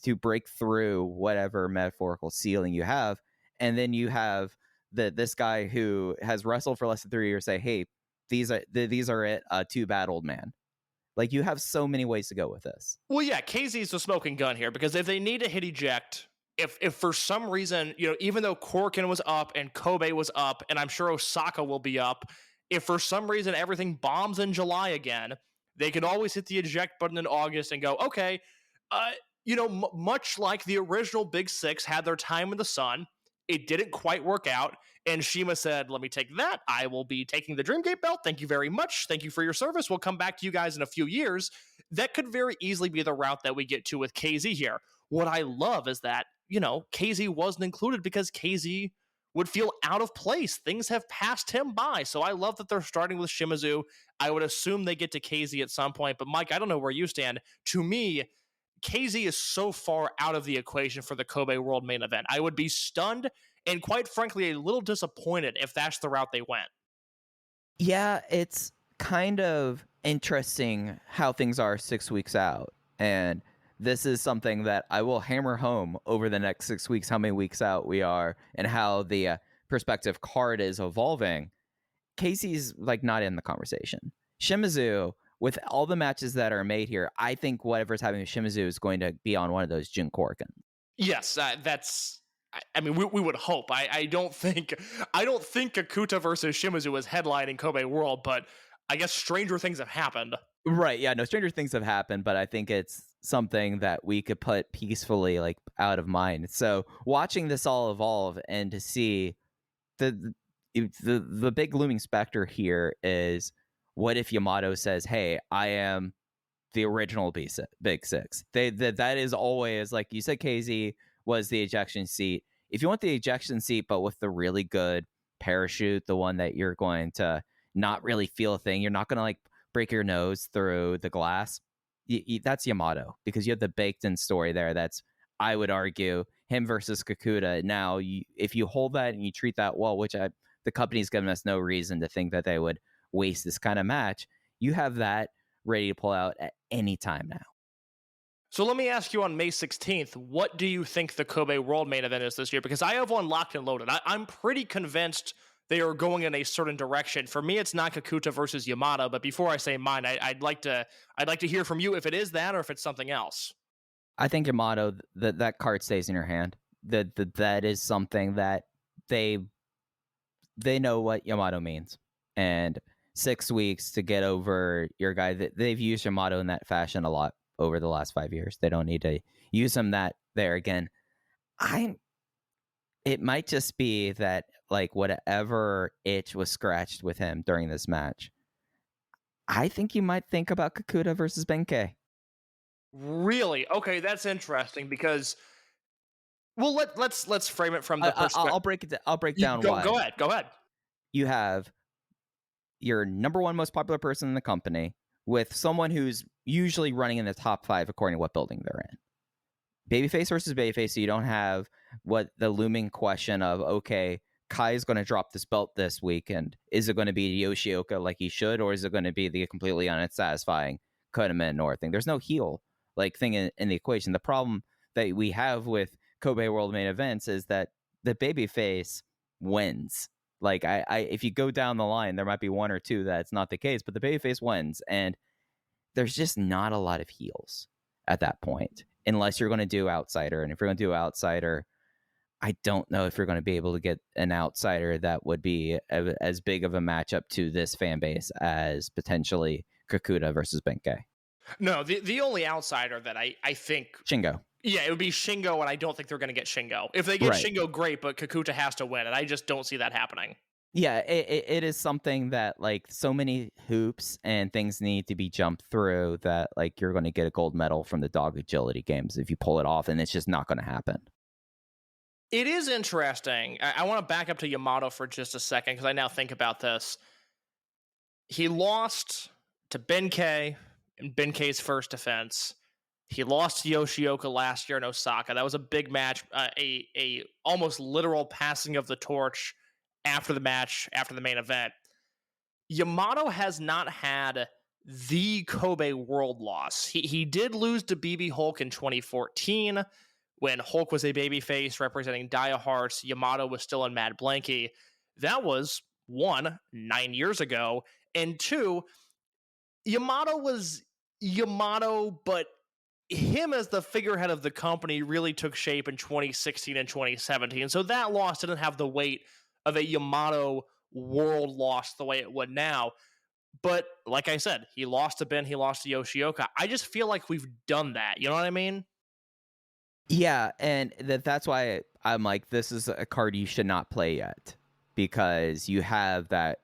to break through whatever metaphorical ceiling you have, and then you have this guy who has wrestled for less than 3 years say, "Hey, these are it. Too bad, old man." Like, you have so many ways to go with this. Well, yeah, KZ's the smoking gun here, because if they need to hit eject, if for some reason, you know, even though Korakuen was up and Kobe was up, and I'm sure Osaka will be up, if for some reason everything bombs in July again, they can always hit the eject button in August and go, okay, you know, much like the original Big Six had their time in the sun, it didn't quite work out, and Shima said, let me take that. I will be taking the Dreamgate belt. Thank you very much. Thank you for your service. We'll come back to you guys in a few years. That could very easily be the route that we get to with KZ here. What I love is that, you know, KZ wasn't included because KZ would feel out of place. Things have passed him by. So I love that they're starting with Shimizu. I would assume they get to KZ at some point. But Mike, I don't know where you stand. To me, KZ is so far out of the equation for the Kobe World main event. I would be stunned and quite frankly a little disappointed if that's the route they went. Yeah, it's kind of interesting how things are 6 weeks out. And this is something that I will hammer home over the next 6 weeks, how many weeks out we are and how the perspective card is evolving. Casey's like not in the conversation. Shimizu, with all the matches that are made here, I think whatever's happening with Shimizu is going to be on one of those Jun Korakuen. Yes, that's. I mean, we would hope. I don't think Kakuta versus Shimizu is headlining Kobe World, but I guess stranger things have happened. Right? Yeah, no, stranger things have happened, but I think it's something that we could put peacefully like out of mind. So watching this all evolve and to see the big looming specter here is, what if Yamato says, "Hey, I am the original Big Six"? That is always, like you said, KZ was the ejection seat. If you want the ejection seat, but with the really good parachute, the one that you're going to not really feel a thing, you're not going to like break your nose through the glass, that's Yamato, because you have the baked in story there. That's, I would argue, him versus Kakuta. Now, if you hold that and you treat that well, which the company's given us no reason to think that they would waste this kind of match, you have that ready to pull out at any time now. So let me ask you, on May 16th, what do you think the Kobe World main event is this year? Because I have one locked and loaded. I'm pretty convinced they are going in a certain direction. For me, it's not Kakuta versus Yamato, but before I say mine, I'd like to hear from you if it is that or if it's something else. I think Yamato, that card stays in your hand. That is something that they know what Yamato means. And 6 weeks to get over your guy, they've used Yamato in that fashion a lot over the last 5 years. They don't need to use him there again. It might just be that like whatever itch was scratched with him during this match, I think you might think about Kakuta versus Benkei. Really? Okay, that's interesting, because well, let's frame it from the perspective. I'll break down why. Go ahead. You have your number one most popular person in the company with someone who's usually running in the top 5 according to what building they're in. Babyface versus babyface, so you don't have what the looming question of, okay, Kai's going to drop this belt this week, and is it going to be Yoshioka like he should, or is it going to be the completely unsatisfying Kodama North thing? There's no heel like thing in the equation. The problem that we have with Kobe World main events is that the babyface wins. Like if you go down the line, there might be one or two that's not the case, but the babyface wins, and there's just not a lot of heels at that point, unless you're going to do outsider. And if you're going to do outsider, I don't know if you're going to be able to get an outsider that would be as big of a matchup to this fan base as potentially Kakuta versus Benkei. No, the only outsider that I think... Shingo. Yeah, it would be Shingo, and I don't think they're going to get Shingo. If they get Right. Shingo, great, but Kakuta has to win, and I just don't see that happening. Yeah, it is something that, like, so many hoops and things need to be jumped through that, like, you're going to get a gold medal from the dog agility games if you pull it off, and it's just not going to happen. It is interesting. I want to back up to Yamato for just a second, because I now think about this. He lost to Benkei in Benkei's first defense. He lost to Yoshioka last year in Osaka. That was a big match, a almost literal passing of the torch after the match, after the main event. Yamato has not had the Kobe World loss. He did lose to BB Hulk in 2014 when Hulk was a babyface representing Dia Hearts. Yamato was still in Mad Blanky. That was, 1, 9 years ago, and 2, Yamato was Yamato, but him as the figurehead of the company really took shape in 2016 and 2017. So that loss didn't have the weight of a Yamato world loss the way it would now. But like I said, he lost to Ben, he lost to Yoshioka. I just feel like we've done that. You know what I mean? Yeah, and that's why I'm like, this is a card you should not play yet, because you have that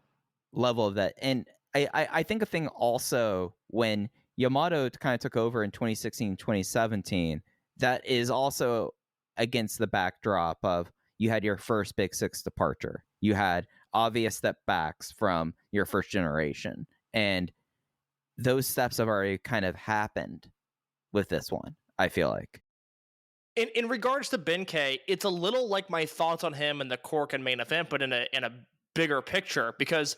level of that. And I think a thing also, when Yamato kind of took over in 2016, 2017, that is also against the backdrop of you had your first Big Six departure. You had obvious step backs from your first generation. And those steps have already kind of happened with this one, I feel like. In regards to Benkei, it's a little like my thoughts on him in the Korakuen main event, but in a bigger picture, because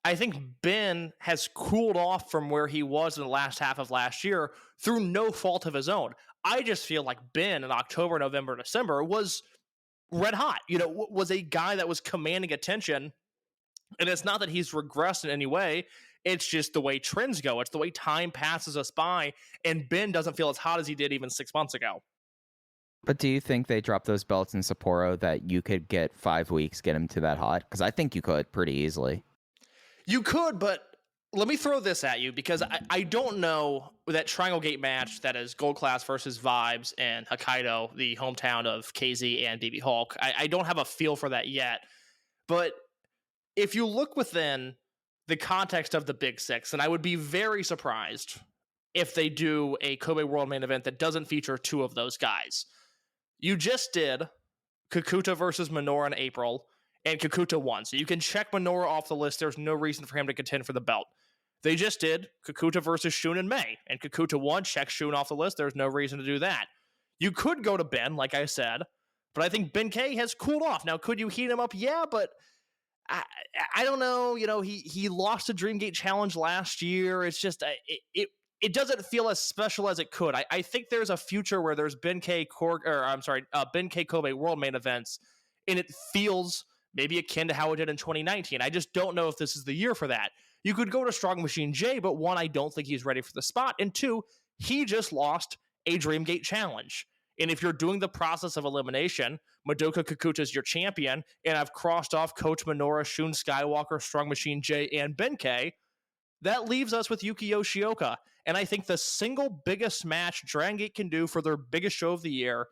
I think Ben has cooled off from where he was in the last half of last year through no fault of his own. I just feel like Ben in October, November, December was red hot, was a guy that was commanding attention. And it's not that he's regressed in any way. It's just the way trends go. It's the way time passes us by. And Ben doesn't feel as hot as he did even 6 months ago. But do you think they dropped those belts in Sapporo that you could get 5 weeks, get him to that hot? Because I think you could pretty easily. You could, but let me throw this at you, because I don't know that Triangle Gate match that is Gold Class versus Vibes and Hokkaido, the hometown of KZ and BB Hulk. I don't have a feel for that yet. But if you look within the context of the Big Six, and I would be very surprised if they do a Kobe World main event that doesn't feature 2 of those guys. You just did Kakuta versus Minoru in April, and Kakuta won. So you can check Minoru off the list. There's no reason for him to contend for the belt. They just did Kakuta versus Shun in May, and Kakuta won. Check Shun off the list. There's no reason to do that. You could go to Ben, like I said, but I think Benkei has cooled off. Now, could you heat him up? Yeah, but I don't know. He lost a Dreamgate Challenge last year. It's just it doesn't feel as special as it could. I think there's a future where there's Benkei Kobe World main events, and it feels maybe akin to how it did in 2019. I just don't know if this is the year for that. You could go to Strong Machine J, but 1, I don't think he's ready for the spot, and 2, he just lost a Dreamgate Challenge. And if you're doing the process of elimination, Madoka Kakuta is your champion, and I've crossed off Coach Minoru, Shun Skywalker, Strong Machine J, and Benkei, that leaves us with Yuki Yoshioka. And I think the single biggest match Dragon Gate can do for their biggest show of the year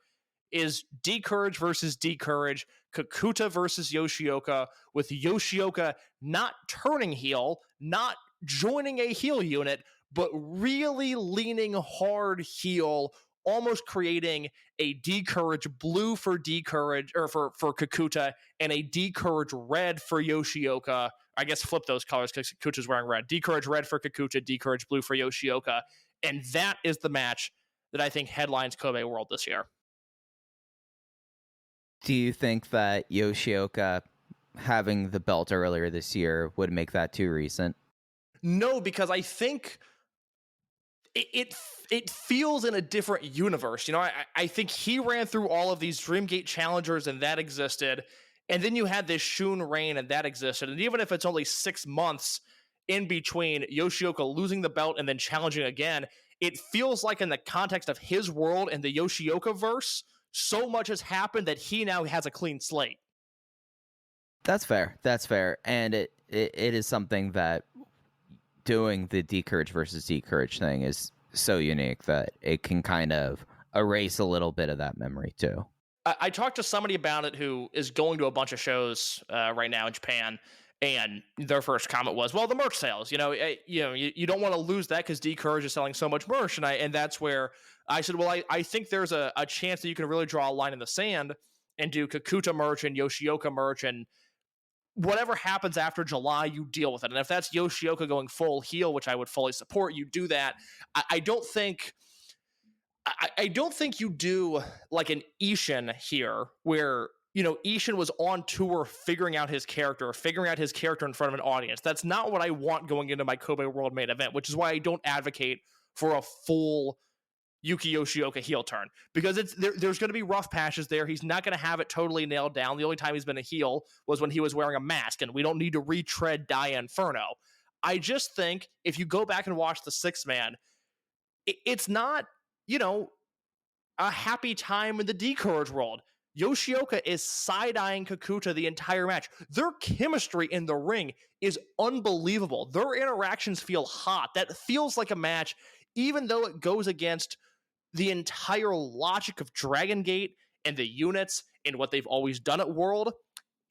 is D-Courage versus D-Courage, Kakuta versus Yoshioka, with Yoshioka not turning heel, not joining a heel unit, but really leaning hard heel, almost creating a D-Courage blue for D-Courage, or for Kakuta, and a D-Courage red for Yoshioka. I guess flip those colors because Kakuta's wearing red. D-Courage red for Kakuta, D-Courage blue for Yoshioka. And that is the match that I think headlines Kobe World this year. Do you think that Yoshioka having the belt earlier this year would make that too recent? No, because I think it feels in a different universe. I think he ran through all of these Dreamgate Challengers, and that existed. And then you had this Shun reign, and that existed. And even if it's only 6 months in between Yoshioka losing the belt and then challenging again, it feels like in the context of his world and the Yoshioka verse, so much has happened that he now has a clean slate. That's fair. And it is something that doing the D-Courage versus D-Courage thing is so unique that it can kind of erase a little bit of that memory too. I talked to somebody about it who is going to a bunch of shows right now in Japan, and their first comment was, "Well, the merch sales. You don't want to lose that because D Courage is selling so much merch." And that's where I said, "Well, I think there's a chance that you can really draw a line in the sand and do Kakuta merch and Yoshioka merch, and whatever happens after July, you deal with it. And if that's Yoshioka going full heel, which I would fully support, you do that. I don't think." I don't think you do like an Ishin here where, Ishin was on tour figuring out his character in front of an audience. That's not what I want going into my Kobe World main event, which is why I don't advocate for a full Yuki Yoshioka heel turn, because there's going to be rough patches there. He's not going to have it totally nailed down. The only time he's been a heel was when he was wearing a mask, and we don't need to retread Dia Inferno. I just think if you go back and watch the 6-man, it's not, a happy time in the D-Courage world. Yoshioka is side-eyeing Kakuta the entire match. Their chemistry in the ring is unbelievable. Their interactions feel hot. That feels like a match, even though it goes against the entire logic of Dragon Gate and the units and what they've always done at World.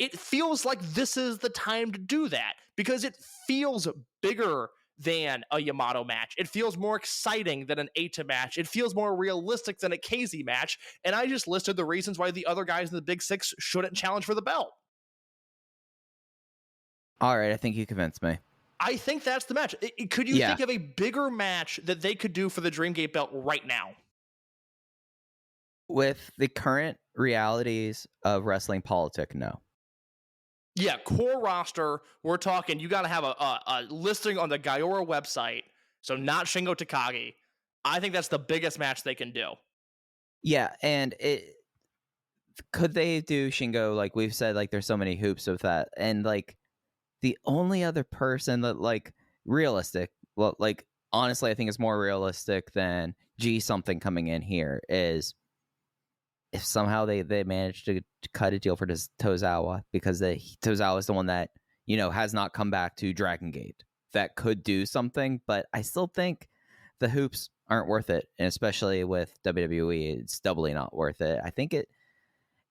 It feels like this is the time to do that because it feels bigger than a Yamato match. It feels more exciting than an Eita match. It feels more realistic than a KZ match. And I just listed the reasons why the other guys in the Big Six shouldn't challenge for the belt. All right, I think you convinced me. I think that's the match. Could you think of a bigger match that they could do for the Dreamgate belt right now? With the current realities of wrestling politic, no. Yeah, core roster, we're talking, you got to have a listing on the Gaora website, so not Shingo Takagi. I think that's the biggest match they can do. Yeah, and could they do Shingo, like we've said, like there's so many hoops with that, and like the only other person that like realistic, well, like honestly I think is more realistic than G something coming in here is if somehow they managed to cut a deal for this Tozawa, because Tozawa is the one that, has not come back to Dragon Gate, that could do something. But I still think the hoops aren't worth it. And especially with WWE, it's doubly not worth it. I think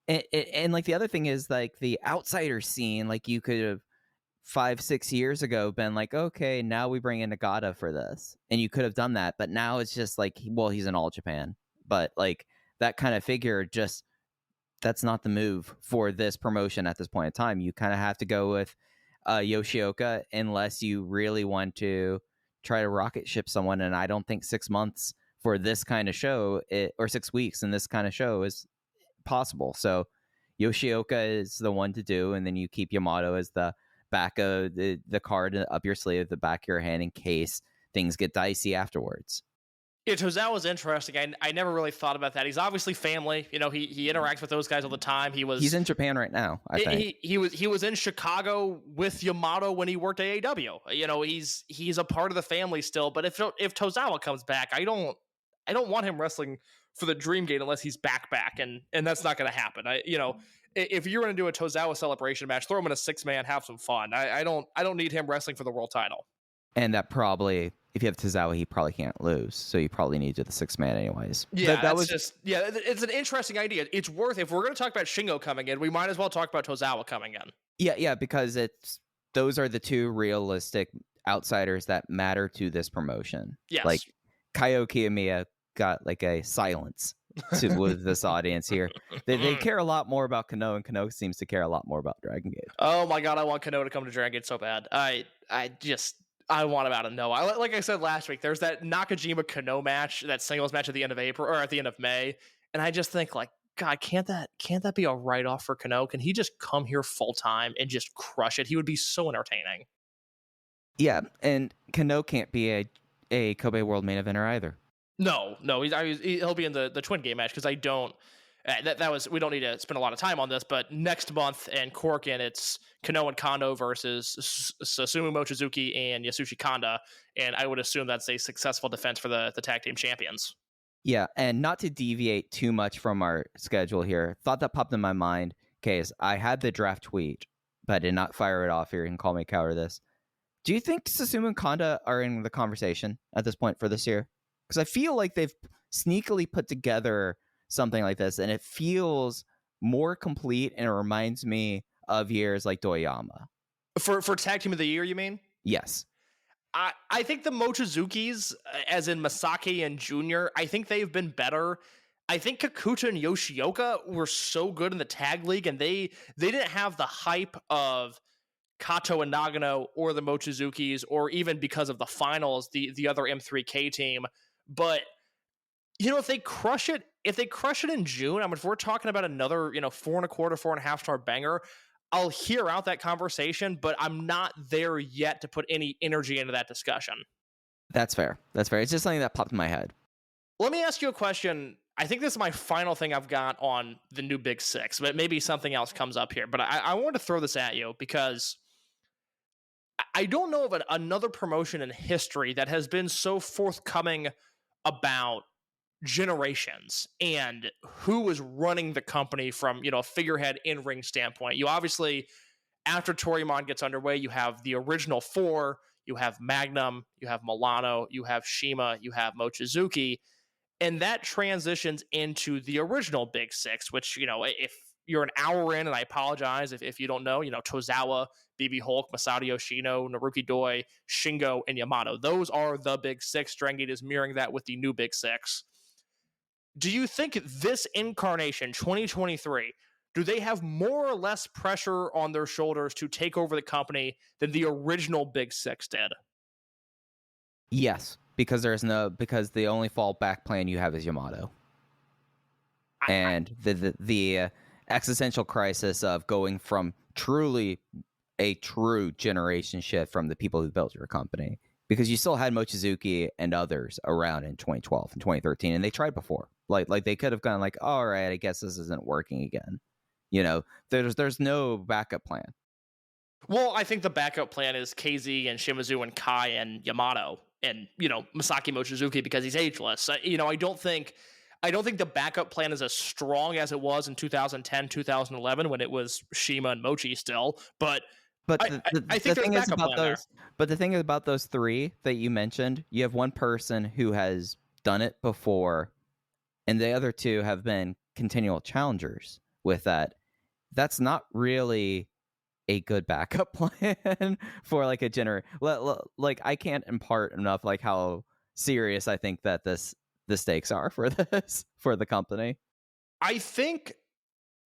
and like the other thing is like the outsider scene, like you could have 5-6 years ago been like, okay, now we bring in Nagata for this. And you could have done that. But now it's just like, well, he's in All Japan. But like, that kind of figure, just that's not the move for this promotion at this point in time. You kind of have to go with Yoshioka unless you really want to try to rocket ship someone. And I don't think 6 months for this kind of show or 6 weeks in this kind of show is possible. So Yoshioka is the one to do. And then you keep Yamato as the back of the card up your sleeve, the back of your hand in case things get dicey afterwards. Yeah, Tozawa's interesting. I never really thought about that. He's obviously family. He interacts with those guys all the time. He's in Japan right now, I think. He was in Chicago with Yamato when he worked at AEW. He's a part of the family still. But if Tozawa comes back, I don't want him wrestling for the Dreamgate unless he's back, and that's not going to happen. If you're going to do a Tozawa celebration match, throw him in a 6-man, have some fun. I don't need him wrestling for the world title. And that probably, if you have Tozawa, he probably can't lose. So you probably need to do the 6-man anyways. Yeah, it's an interesting idea. It's worth, if we're going to talk about Shingo coming in, we might as well talk about Tozawa coming in. Yeah, because those are the two realistic outsiders that matter to this promotion. Yes. Like Kaio Kiyomiya got like a silence with this audience here. They care a lot more about Kano, and Kano seems to care a lot more about Dragon Gate. Oh my God, I want Kano to come to Dragon Gate so bad. I want him out of no. Like I said last week, there's that Nakajima Kano match, that singles match at the end of April or at the end of May, and I just think like, God, can't that be a write-off for Kano? Can he just come here full time and just crush it? He would be so entertaining. Yeah, and Kano can't be a Kobe World main eventer either. No, he'll be in the Twin Game match because I don't. We don't need to spend a lot of time on this, but next month in Korakuen, it's Kano and Kondo versus Susumu Mochizuki and Yasushi Kanda, and I would assume that's a successful defense for the tag team champions. Yeah, and not to deviate too much from our schedule here, thought that popped in my mind, case I had the draft tweet, but I did not fire it off here. You can call me cowardice. Do you think Susumu and Kanda are in the conversation at this point for this year? Because I feel like they've sneakily put together something like this, and it feels more complete, and it reminds me of years like Doyama. For Tag Team of the Year, you mean? Yes. I think the Mochizukis, as in Masaki and Junior, I think they've been better. I think Kakuta and Yoshioka were so good in the tag league, and they didn't have the hype of Kato and Nagano or the Mochizukis, or even because of the finals, the other M3K team. But if they crush it in June, I mean, if we're talking about another 4.25, 4.5 star banger, I'll hear out that conversation, but I'm not there yet to put any energy into that discussion. That's fair. It's just something that popped in my head. Let me ask you a question. I think this is my final thing I've got on the new Big Six, but maybe something else comes up here. But I wanted to throw this at you because I don't know of another promotion in history that has been so forthcoming about generations and who was running the company from a figurehead in-ring standpoint. You obviously, after Toryumon gets underway, you have the original four, you have Magnum, you have Milano, you have Shima, you have Mochizuki, and that transitions into the original Big Six, which if you're an hour in, and I apologize if you don't know, Tozawa, BB Hulk, Masato Yoshino, Naruki Doi, Shingo, and Yamato. Those are the Big Six. Dragon Gate is mirroring that with the new Big Six. Do you think this incarnation, 2023, do they have more or less pressure on their shoulders to take over the company than the original Big Six did? Yes, because because the only fallback plan you have is Yamato. And the existential crisis of going from truly a true generation shift from the people who built your company. Because you still had Mochizuki and others around in 2012 and 2013, and they tried before. Like they could have gone like, all right, I guess this isn't working again. There's no backup plan. Well, I think the backup plan is KZ and Shimizu and Kai and Yamato and Masaki Mochizuki because he's ageless. I don't think the backup plan is as strong as it was in 2010, 2011 when it was Shima and Mochi still. But I think there's a backup plan there. But the thing is about those three that you mentioned, you have one person who has done it before, and the other two have been continual challengers with that. That's not really a good backup plan for like a like I can't impart enough like how serious I think that the stakes are for this for the company. I think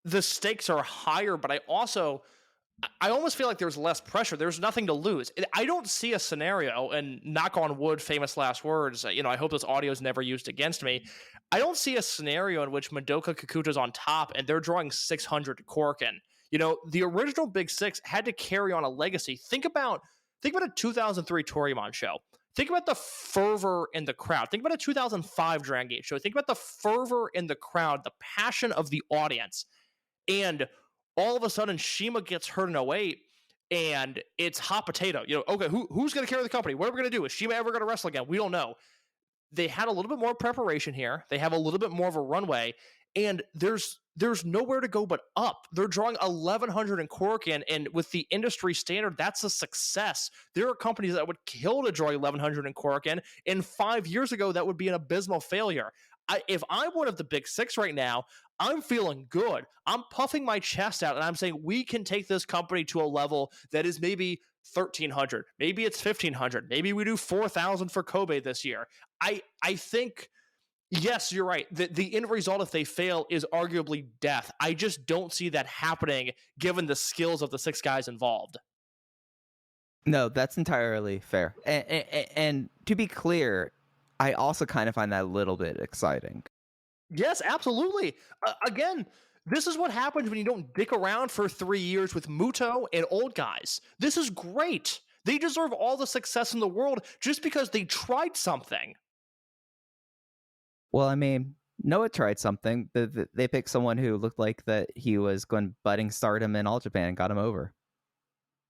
the stakes are higher, but I almost feel like there's less pressure. There's nothing to lose. I don't see a scenario, and knock on wood, famous last words, I hope this audio is never used against me. I don't see a scenario in which Madoka Kakuta's on top and they're drawing 600 Korakuen. The original Big Six had to carry on a legacy. Think about a 2003 Toryumon show. Think about the fervor in the crowd. Think about a 2005 Dragon Gate show. Think about the fervor in the crowd, the passion of the audience. And all of a sudden, Shima gets hurt in 08, and it's hot potato. Okay, who's going to carry the company? What are we going to do? Is Shima ever going to wrestle again? We don't know. They had a little bit more preparation here. They have a little bit more of a runway, and there's nowhere to go but up. They're drawing 1,100 in Korakuen, and with the industry standard, that's a success. There are companies that would kill to draw 1,100 in Korakuen, and 5 years ago, that would be an abysmal failure. If I'm one of the Big Six right now, I'm feeling good. I'm puffing my chest out, and I'm saying we can take this company to a level that is maybe 1,300. Maybe it's 1,500. Maybe we do 4,000 for Kobe this year. I think, yes, you're right. The end result, if they fail, is arguably death. I just don't see that happening given the skills of the six guys involved. No, that's entirely fair. And to be clear, I also kind of find that a little bit exciting. Yes, absolutely. Again, this is what happens when you don't dick around for 3 years with Muto and old guys. This is great. They deserve all the success in the world just because they tried something. Well, I mean, Noah tried something. They picked someone who looked like that he was going budding stardom in All Japan and got him over.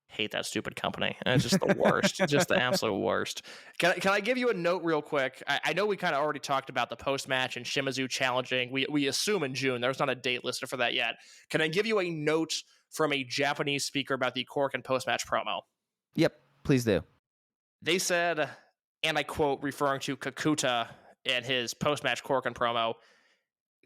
Hate that stupid company. It's just the worst. Just the absolute worst. Can I give you a note real quick? I know we kind of already talked about the post-match and Shimizu challenging. We assume in June. There's not a date listed for that yet. Can I give you a note from a Japanese speaker about the Korakuen post-match promo? Yep, please do. They said, and I quote, referring to Kakuta, in his post-match Korakuen promo,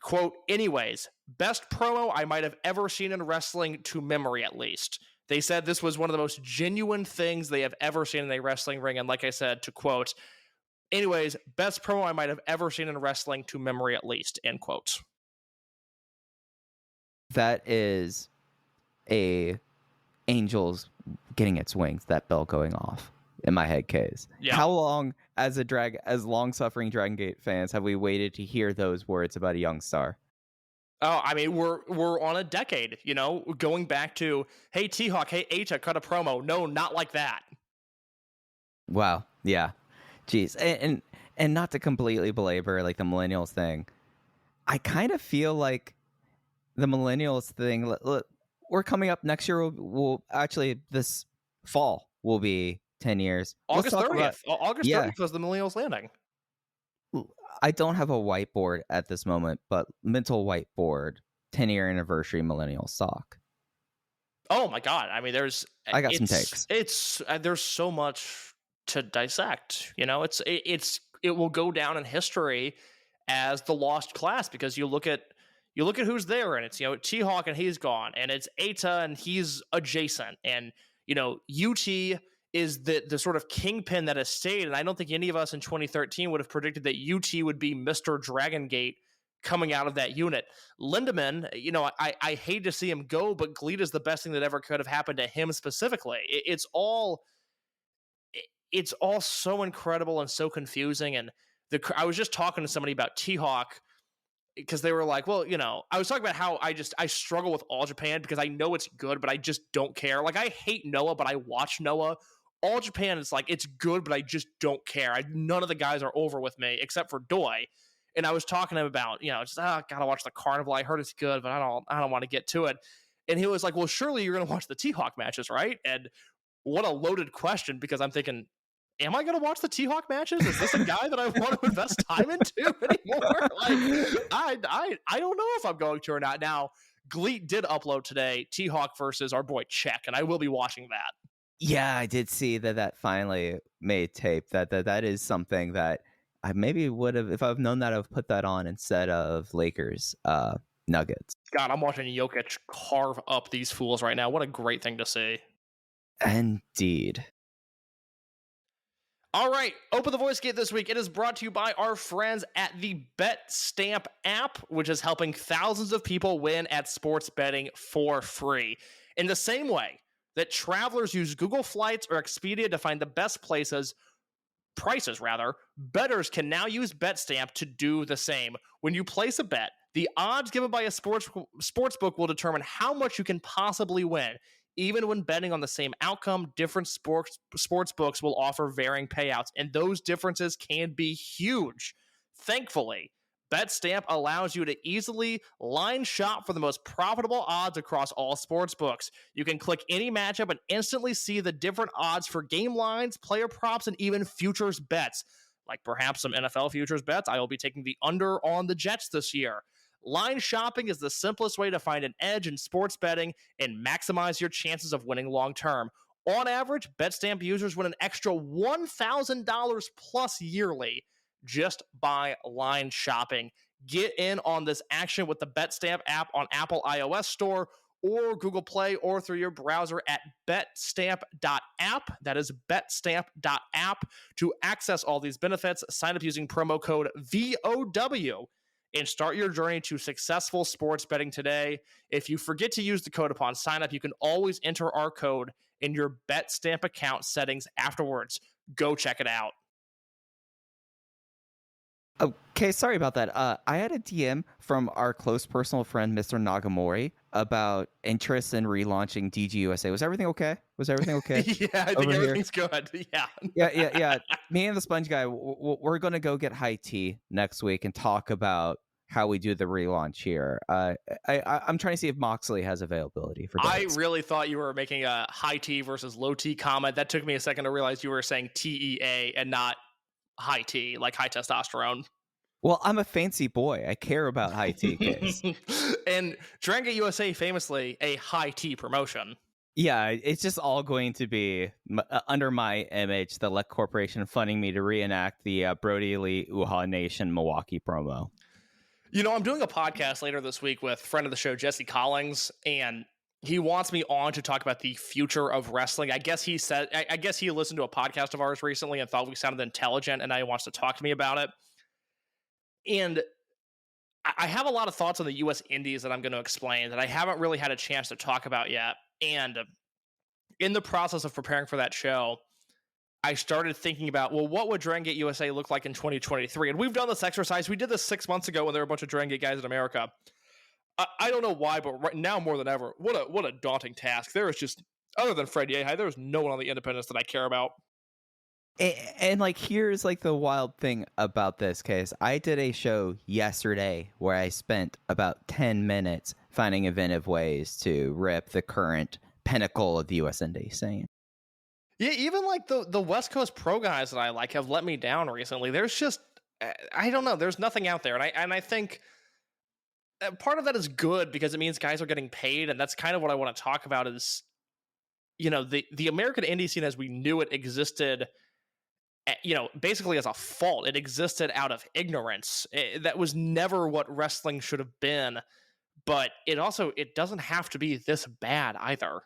quote, anyways, best promo I might have ever seen in wrestling to memory, at least. They said this was one of the most genuine things they have ever seen in a wrestling ring. And like I said, to quote, anyways, best promo I might have ever seen in wrestling to memory, at least, end quote. That is a Angels getting its wings, that bell going off in my head case. Yeah. How long as long-suffering Dragon Gate fans have we waited to hear those words about a young star? Oh, I mean, we're on a decade, you know, going back to, hey, T-Hawk, hey, Eita, cut a promo. No, not like that. Wow. Yeah. Jeez. And not to completely belabor like the millennials thing, I kind of feel like the millennials thing, we're coming up next year. We'll actually, this fall will be 10 years. August 30th. August 30th was the millennials landing. I don't have a whiteboard at this moment, but mental whiteboard, 10-year anniversary millennial stock. Oh my God. I mean, I got some takes. There's so much to dissect, you know, it will go down in history as the lost class, because you look at who's there, and it's, you know, T-Hawk and he's gone, and it's Eita and he's adjacent, and, you know, UT is the sort of kingpin that has stayed. And I don't think any of us in 2013 would have predicted that UT would be Mr. Dragon Gate coming out of that unit. Lindemann, you know, I hate to see him go, but GLEAT is the best thing that ever could have happened to him specifically. It's all so incredible and so confusing. And I was just talking to somebody about T-Hawk, because they were like, well, you know, I was talking about how I struggle with All Japan because I know it's good, but I just don't care. Like, I hate Noah, but I watch Noah. All Japan is like, it's good, but I just don't care. None of the guys are over with me except for Doi. And I was talking to him about, you know, just, gotta watch the Carnival. I heard it's good, but I don't want to get to it. And he was like, well, surely you're going to watch the T-Hawk matches, right? And what a loaded question, because I'm thinking, am I going to watch the T-Hawk matches? Is this a guy that I want to invest time into anymore? Like, I don't know if I'm going to or not. Now, GLEAT did upload today T-Hawk versus our boy Czech, and I will be watching that. Yeah, I did see that finally made tape. That is something that I maybe would have, if I've known that, I've put that on instead of Lakers Nuggets. God, I'm watching Jokic carve up these fools right now. What a great thing to see. Indeed. All right, Open the Voice Gate this week. It is brought to you by our friends at the BetStamp app, which is helping thousands of people win at sports betting for free. In the same way that travelers use Google Flights or Expedia to find the best prices, bettors can now use BetStamp to do the same. When you place a bet, the odds given by a sportsbook will determine how much you can possibly win. Even when betting on the same outcome, different sports books will offer varying payouts, and those differences can be huge. Thankfully, BetStamp allows you to easily line shop for the most profitable odds across all sports books. You can click any matchup and instantly see the different odds for game lines, player props, and even futures bets. Like perhaps some NFL futures bets. I will be taking the under on the Jets this year. Line shopping is the simplest way to find an edge in sports betting and maximize your chances of winning long term. On average, BetStamp users win an extra $1,000 plus yearly just by line shopping. Get in on this action with the BetStamp app on Apple iOS Store or Google Play, or through your browser at betstamp.app. That is betstamp.app. To access all these benefits, sign up using promo code VOW and start your journey to successful sports betting today. If you forget to use the code upon sign up, you can always enter our code in your BetStamp account settings afterwards. Go check it out. Okay, sorry about that. I had a DM from our close personal friend, Mr. Nagamori, about interest in relaunching DGUSA. Was everything okay? Yeah, I think everything's good. Yeah. Yeah. Me and the Sponge Guy, we're going to go get high tea next week and talk about how we do the relaunch here. I'm trying to see if Moxley has availability for dates. I really thought you were making a high T versus low T comment. That took me a second to realize you were saying TEA and not high T, like high testosterone. Well, I'm a fancy boy. I care about high T case. And Dragon Gate USA, famously a high T promotion. Yeah, it's just all going to be under my image, the Lek Corporation funding me to reenact the Brody Lee Uha Nation Milwaukee promo. You know, I'm doing a podcast later this week with friend of the show, Jesse Collins, and he wants me on to talk about the future of wrestling. I guess he listened to a podcast of ours recently and thought we sounded intelligent, and now he wants to talk to me about it. And I have a lot of thoughts on the U.S. Indies that I'm going to explain that I haven't really had a chance to talk about yet. And in the process of preparing for that show, I started thinking about, well, what would Dragon Gate USA look like in 2023? And we've done this exercise. We did this 6 months ago when there were a bunch of Dragon Gate guys in America. I don't know why, but right now more than ever, what a daunting task. There is just, other than Fred Yehai, there is no one on the independents that I care about. And like, here's like the wild thing about this case. I did a show yesterday where I spent about 10 minutes finding inventive ways to rip the current pinnacle of the U.S. indie scene. Yeah, even like the West Coast pro guys that I like have let me down recently. There's just, I don't know, there's nothing out there. And I think part of that is good because it means guys are getting paid. And that's kind of what I want to talk about is, you know, the American indie scene as we knew it existed, you know, basically as a fault. It existed out of ignorance. That was never what wrestling should have been. But it doesn't have to be this bad either.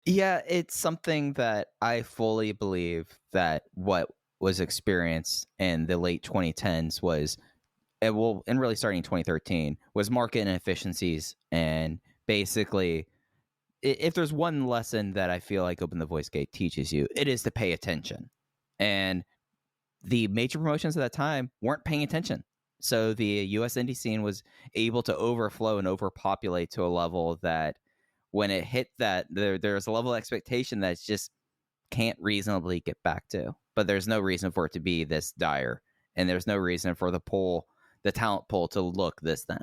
Yeah, it's something that I fully believe that what was experienced in the late 2010s was, and really starting in 2013, was market inefficiencies. And basically, if there's one lesson that I feel like Open the Voice Gate teaches you, it is to pay attention. And the major promotions at that time weren't paying attention. So the U.S. indie scene was able to overflow and overpopulate to a level that when it hit that, there's a level of expectation that just can't reasonably get back to. But there's no reason for it to be this dire. And there's no reason for the talent pool to look this thin.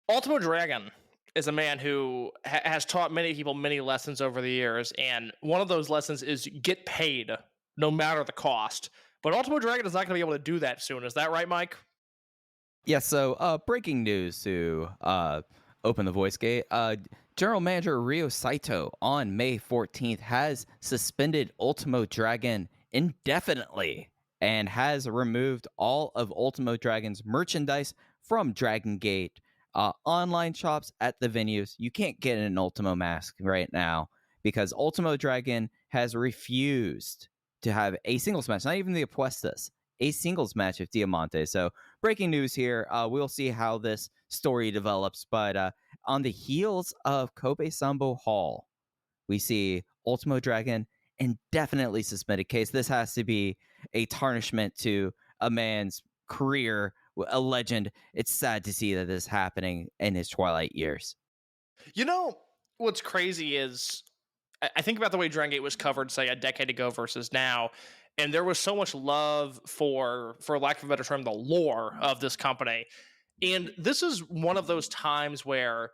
Ultimo Dragon is a man who has taught many people many lessons over the years. And one of those lessons is get paid no matter the cost. But Ultimo Dragon is not going to be able to do that soon. Is that right, Mike? Yeah, so breaking news to Open the Voice Gate. General Manager Ryo Saito on May 14th has suspended Ultimo Dragon indefinitely and has removed all of Ultimo Dragon's merchandise from Dragon Gate online shops at the venues. You can't get an Ultimo mask right now because Ultimo Dragon has refused to have a singles match, not even the Apuestas, a singles match with Diamante. So breaking news here. We'll see how this story develops. But on the heels of Kobe Sambo Hall, we see Ultimo Dragon indefinitely suspended case. This has to be a tarnishment to a man's career, a legend. It's sad to see that this is happening in his twilight years. You know, what's crazy is I think about the way Dragon Gate was covered, say, a decade ago versus now, and there was so much love for lack of a better term, the lore of this company. And this is one of those times where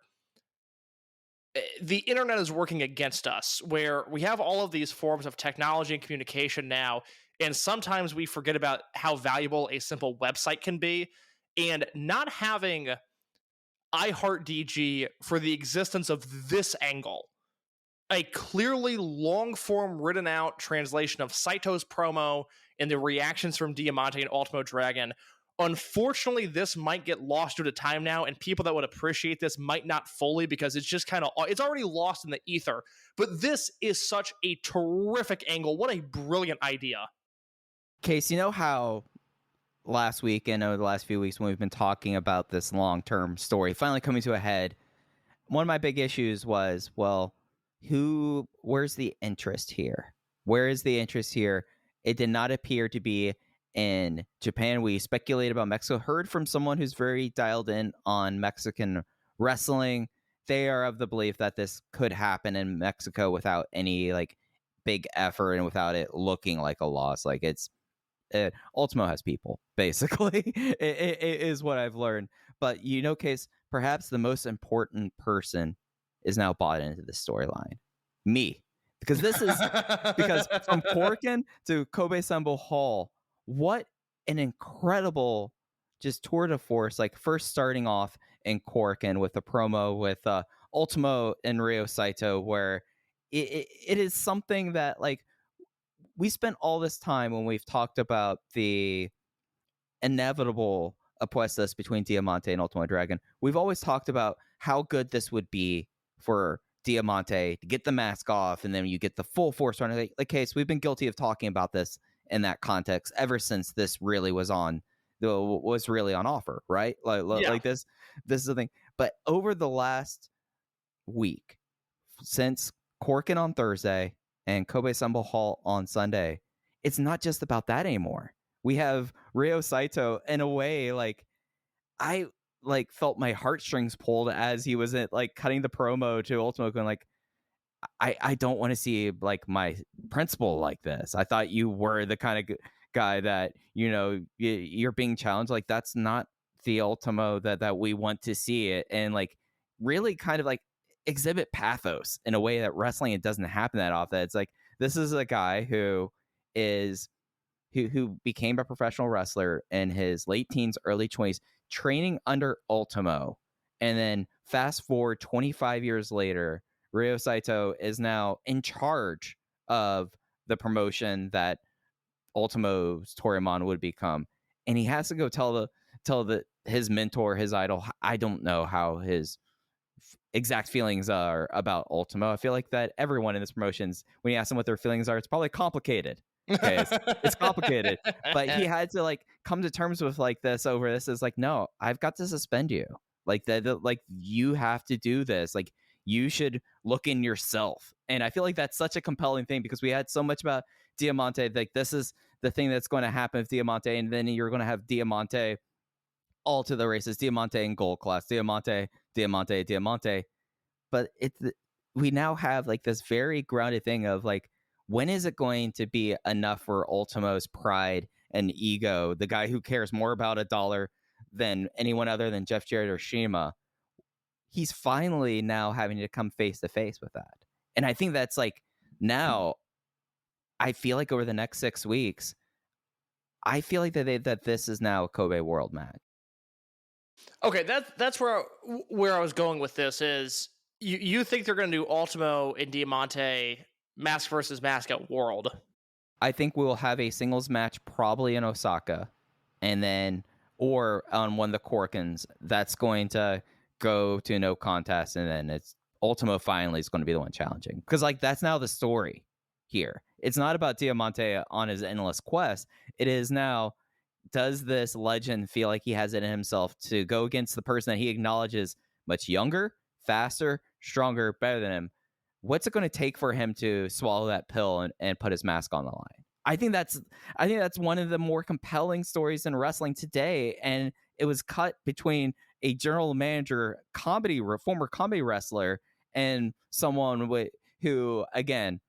the internet is working against us, where we have all of these forms of technology and communication now, and sometimes we forget about how valuable a simple website can be. And not having iHeartDG for the existence of this angle, a clearly long-form written-out translation of Saito's promo and the reactions from Diamante and Ultimo Dragon. Unfortunately, this might get lost due to time now, and people that would appreciate this might not fully because it's just it's already lost in the ether. But this is such a terrific angle. What a brilliant idea. Case, you know how last week and over the last few weeks when we've been talking about this long-term story finally coming to a head, one of my big issues was, well, where's the interest here? Where is the interest here? It did not appear to be in Japan. We speculated about Mexico, heard from someone who's very dialed in on Mexican wrestling. They are of the belief that this could happen in Mexico without any like big effort and without it looking like a loss. Like Ultimo has people, basically, it is what I've learned. But Case, perhaps the most important person is now bought into this storyline. Me. Because from Korakuen to Kobe Sambo Hall, what an incredible just tour de force. Like first starting off in Korakuen with a promo with Ultimo and Ryo Saito, where it is something that, like, we spent all this time when we've talked about the inevitable apuestas between Diamante and Ultimo Dragon. We've always talked about how good this would be for Diamante to get the mask off, and then you get the full force run. Like, case, we've been guilty of talking about this in that context ever since this really was really on offer, right? Like this is the thing. But over the last week, since Korakuen on Thursday and Kobe Sumble Hall on Sunday, it's not just about that anymore. We have Ryo Saito, in a way, like, I like felt my heartstrings pulled as he was cutting the promo to Ultimo, going like, I don't want to see like my principal like this. I thought you were the kind of guy that, you know, you're being challenged. Like, that's not the Ultimo that we want to see it. And like really kind of like exhibit pathos in a way that wrestling, it doesn't happen that often. It's like, this is a guy who became a professional wrestler in his late teens, early 20s, training under Ultimo. And then fast forward 25 years later, Ryo Saito is now in charge of the promotion that Ultimo's Toryumon would become. And he has to go tell his mentor, his idol, I don't know how his exact feelings are about Ultimo. I feel like that everyone in this promotions, when you ask them what their feelings are, it's probably complicated. Okay, it's complicated, but he had to like come to terms with like this over this. Is like, no, I've got to suspend you. Like that, like you have to do this. Like you should look in yourself. And I feel like that's such a compelling thing, because we had so much about Diamante. Like, this is the thing that's going to happen with Diamante, and then you're going to have Diamante all to the races. Diamante in gold class. Diamante. But we now have like this very grounded thing of like, when is it going to be enough for Ultimo's pride and ego, the guy who cares more about a dollar than anyone other than Jeff Jarrett or Shima? He's finally now having to come face to face with that. And I think that's like, now I feel like over the next 6 weeks, I feel like that this is now a Kobe World match. Okay, that's where I was going with this is you think they're going to do Ultimo and Diamante mask versus mask at World? I think we'll have a singles match probably in Osaka, and then or on one of the Korakuens that's going to go to no contest, and then it's Ultimo finally is going to be the one challenging, because like that's now the story here. It's not about Diamante on his endless quest. It is now, does this legend feel like he has it in himself to go against the person that he acknowledges much younger, faster, stronger, better than him? What's it going to take for him to swallow that pill and put his mask on the line? I think that's one of the more compelling stories in wrestling today, and it was cut between a general manager, former comedy wrestler, and someone who, again,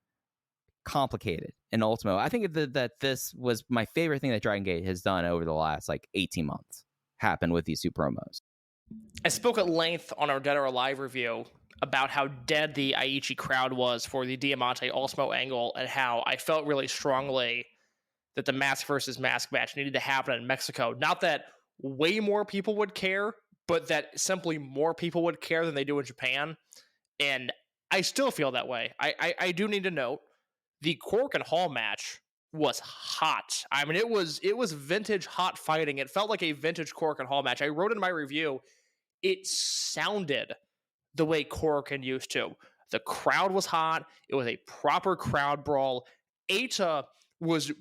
complicated and Ultimo. I think that this was my favorite thing that Dragon Gate has done over the last like 18 months, happened with these two promos. I spoke at length on our Dead or Alive review about how dead the Aichi crowd was for the Diamante Ultimo angle, and how I felt really strongly that the mask versus mask match needed to happen in Mexico. Not that way more people would care, but that simply more people would care than they do in Japan. And I still feel that way. I do need to note, the Korakuen Hall match was hot. I mean, it was vintage hot fighting. It felt like a vintage Korakuen Hall match. I wrote in my review, it sounded the way Korakuen used to. The crowd was hot. It was a proper crowd brawl. Eita was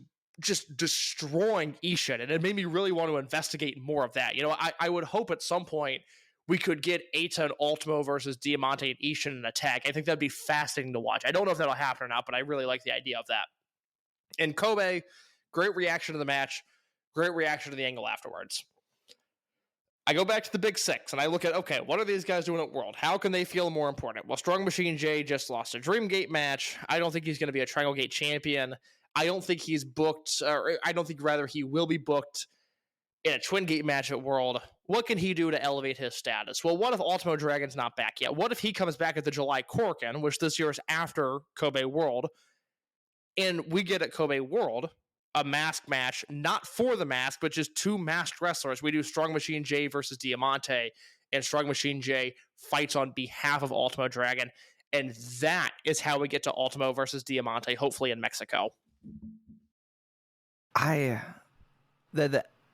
just destroying Ishin, and it made me really want to investigate more of that. You know, I would hope at some point we could get Eita and Ultimo versus Diamante and Ishin in an attack. I think that'd be fascinating to watch. I don't know if that'll happen or not, but I really like the idea of that. And Kobe, great reaction to the match, great reaction to the angle afterwards. I go back to the Big Six, and I look at, okay, what are these guys doing at World? How can they feel more important? Well, Strong Machine J just lost a Dream Gate match. I don't think he's going to be a Triangle Gate champion. I don't think he's booked, or I don't think rather he will be booked in a Twin Gate match at World. What can he do to elevate his status? Well, what if Ultimo Dragon's not back yet? What if he comes back at the July Korakuen, which this year is after Kobe World, and we get at Kobe World a mask match, not for the mask, but just two masked wrestlers. We do Strong Machine J versus Diamante, and Strong Machine J fights on behalf of Ultimo Dragon. And that is how we get to Ultimo versus Diamante, hopefully in Mexico. I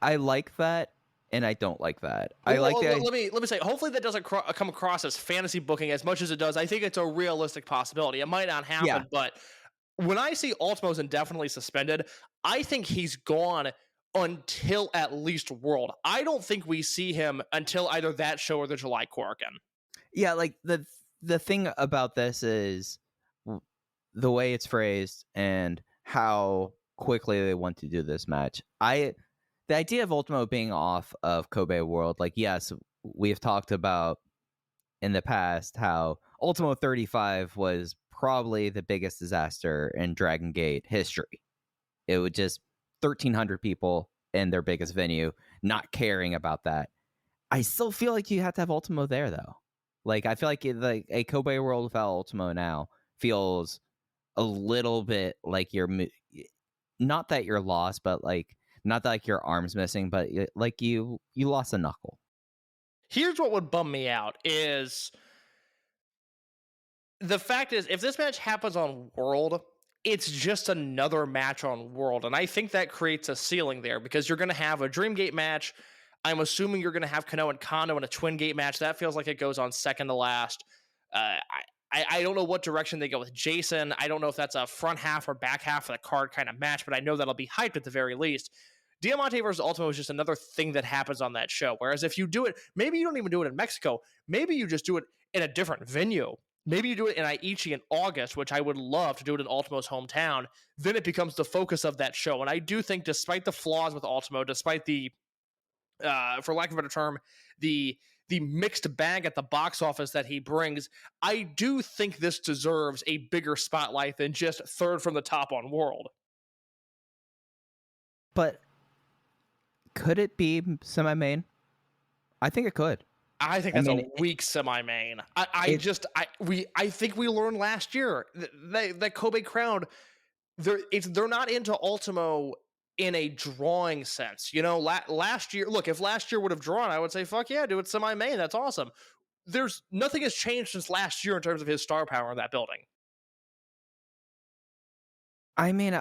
like that, and I don't like that. Let me say, hopefully that doesn't come across as fantasy booking as much as it does. I think it's a realistic possibility. It might not happen, but when I see Ultimo's indefinitely suspended, I think he's gone until at least World. I don't think we see him until either that show or the July Korakuen. Yeah, like the thing about this is the way it's phrased and how quickly they want to do this match. The idea of Ultimo being off of Kobe World, like, yes, we have talked about in the past how Ultimo 35 was probably the biggest disaster in Dragon Gate history. It would just 1,300 people in their biggest venue not caring about that. I still feel like you have to have Ultimo there, though. Like, I feel like a Kobe World without Ultimo now feels a little bit like you're not that you're lost, but like not that like your arm's missing, but like you lost a knuckle. Here's what would bum me out is the fact is, if this match happens on World, it's just another match on World. And I think that creates a ceiling there because you're going to have a Dream Gate match. I'm assuming you're going to have Kano and Kondo in a Twin Gate match. That feels like it goes on second to last. I don't know what direction they go with Jason. I don't know if that's a front half or back half of the card kind of match, but I know that'll be hyped at the very least. Diamante versus Ultimo is just another thing that happens on that show. Whereas if you do it, maybe you don't even do it in Mexico. Maybe you just do it in a different venue. Maybe you do it in Aichi in August, which I would love to do it in Ultimo's hometown. Then it becomes the focus of that show. And I do think despite the flaws with Ultimo, despite the, for lack of a better term, the mixed bag at the box office that he brings, I do think this deserves a bigger spotlight than just third from the top on World. But could it be semi-main? I think it could. I think that's a weak semi-main. I think we learned last year that Kobe crowd, they're not into Ultimo in a drawing sense. You know, last year, look, if last year would have drawn, I would say, fuck yeah, do it semi-main. That's awesome. Nothing has changed since last year in terms of his star power in that building. I mean,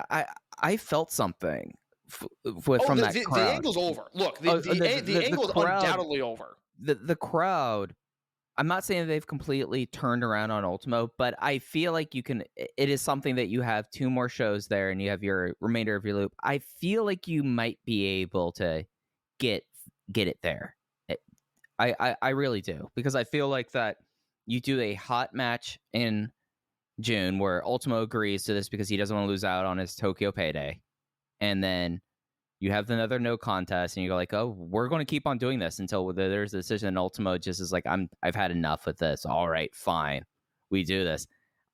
I felt something from that crowd. The angle's over. Look, the angle's undoubtedly over. The crowd, I'm not saying they've completely turned around on Ultimo, but I feel like it is something that you have 2 more shows there and you have your remainder of your loop. I feel like you might be able to get it there. I really do, because I feel like that you do a hot match in June where Ultimo agrees to this because he doesn't want to lose out on his Tokyo payday. And then you have another no contest, and you go like, "Oh, we're going to keep on doing this until there's a decision." And Ultimo just is like, "I've had enough with this. All right, fine, we do this."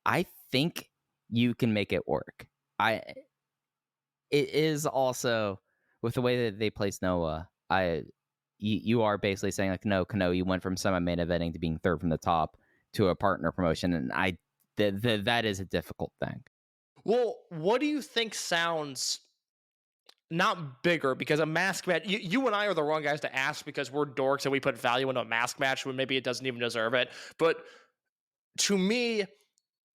I think you can make it work. It is also with the way that they place Noah. You are basically saying like, "No, Kano, you went from semi-main eventing to being third from the top to a partner promotion," and that is a difficult thing. Well, what do you think sounds not bigger, because a mask match, you and I are the wrong guys to ask because we're dorks and we put value into a mask match when maybe it doesn't even deserve it. But to me,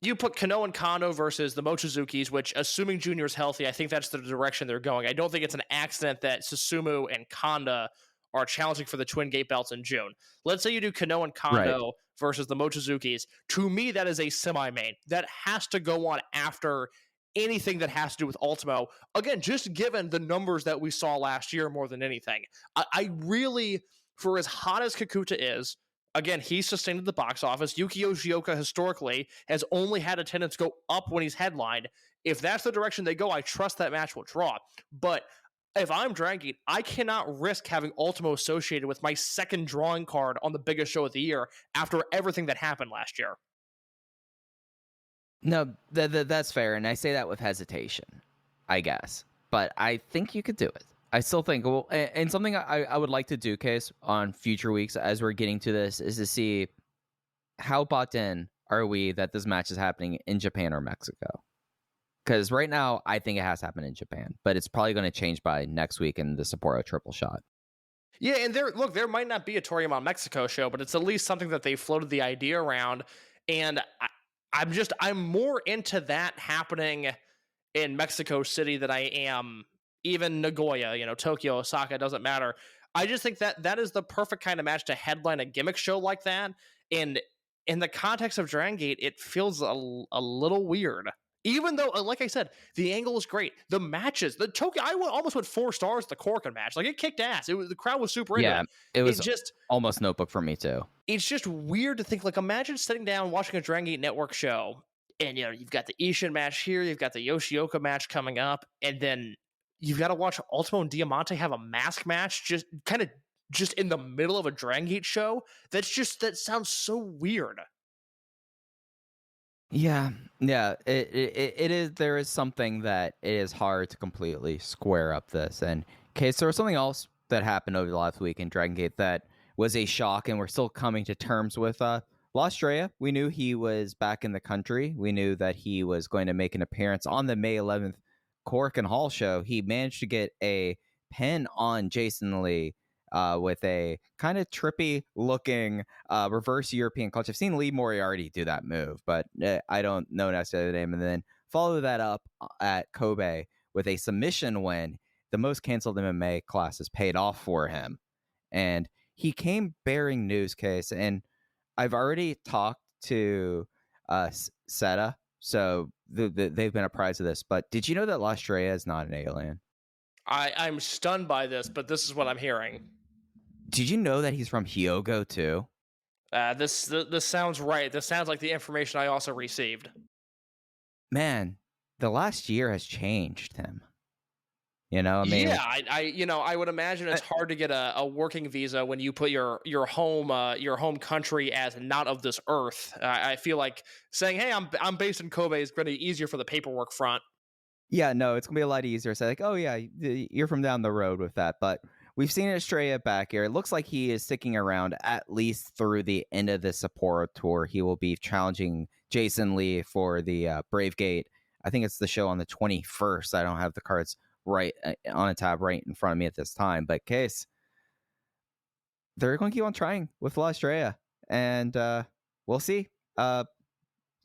you put Kano and Kondo versus the Mochizukis, which, assuming Junior's healthy, I think that's the direction they're going. I don't think it's an accident that Susumu and Kanda are challenging for the Twin Gate belts in June. Let's say you do Kano and Kondo versus the Mochizukis. To me, that is a semi-main. That has to go on after anything that has to do with Ultimo. Again, just given the numbers that we saw last year more than anything. I really, for as hot as Kakuta is, again, he's sustained at the box office. Yukio Shioka historically has only had attendance go up when he's headlined. If that's the direction they go, I trust that match will draw. But if I'm Dragon, I cannot risk having Ultimo associated with my second drawing card on the biggest show of the year after everything that happened last year. No, that's fair, and I say that with hesitation, I guess. But I think you could do it. I still think, well, and something I would like to do, Case, on future weeks as we're getting to this, is to see how bought in are we that this match is happening in Japan or Mexico. Because right now, I think it has to happen in Japan, but it's probably going to change by next week in the Sapporo triple shot. Yeah, and there might not be a Toriyama Mexico show, but it's at least something that they floated the idea around. And I'm more into that happening in Mexico City than I am even Nagoya, Tokyo, Osaka, doesn't matter. I just think that is the perfect kind of match to headline a gimmick show like that. And in the context of Dragon Gate, it feels a little weird. Even though, like I said, the angle is great. The matches, the Tokyo, almost went 4 stars. The Korakuen match, like it kicked ass. The crowd was super into it. It was just almost Notebook for me too. It's just weird to think. Like, imagine sitting down watching a Dragon Gate Network show, and you've got the Ishin match here, you've got the Yoshioka match coming up, and then you've got to watch Ultimo and Diamante have a mask match, just in the middle of a Dragon Gate show. That sounds so weird. Yeah, it is. There is something that it is hard to completely square up this. And okay, so there was something else that happened over the last week in Dragon Gate that was a shock, and we're still coming to terms with. Estrella, we knew he was back in the country. We knew that he was going to make an appearance on the May 11th Korakuen Hall show. He managed to get a pin on Jason Lee with a kind of trippy looking reverse European clutch. I've seen Lee Moriarty do that move, but I don't know necessarily the name. And then follow that up at Kobe with a submission win. The most canceled MMA classes paid off for him. And he came bearing news case. And I've already talked to Seta, so they've been apprised of this. But did you know that Estrella is not an alien? I'm stunned by this, but this is what I'm hearing. Did you know that he's from Hyogo too? This sounds right. This sounds like the information I also received. Man, the last year has changed him. I mean, yeah, I would imagine it's hard to get a working visa when you put your home country as not of this earth. I feel like saying, "Hey, I'm based in Kobe" is going to be easier for the paperwork front. Yeah, no, it's gonna be a lot easier. So like, oh yeah, you're from down the road with that. But we've seen Estrella back here. It looks like he is sticking around at least through the end of the Sapporo tour. He will be challenging Jason Lee for the Brave Gate. I think it's the show on the 21st. I don't have the cards right on a tab right in front of me at this time. But case, they're going to keep on trying with Estrella, and we'll see. I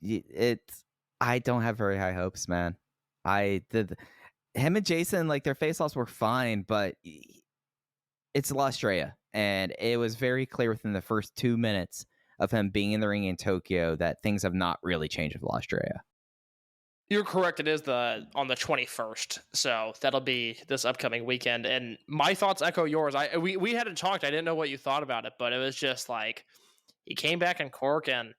don't have very high hopes, man. Him and Jason, like, their face-offs were fine, but it's Estrella, and it was very clear within the first 2 minutes of him being in the ring in Tokyo that things have not really changed with Estrella. You're correct. It is on the 21st, so that'll be this upcoming weekend. And my thoughts echo yours. We hadn't talked. I didn't know what you thought about it, but it was just like he came back in Korakuen,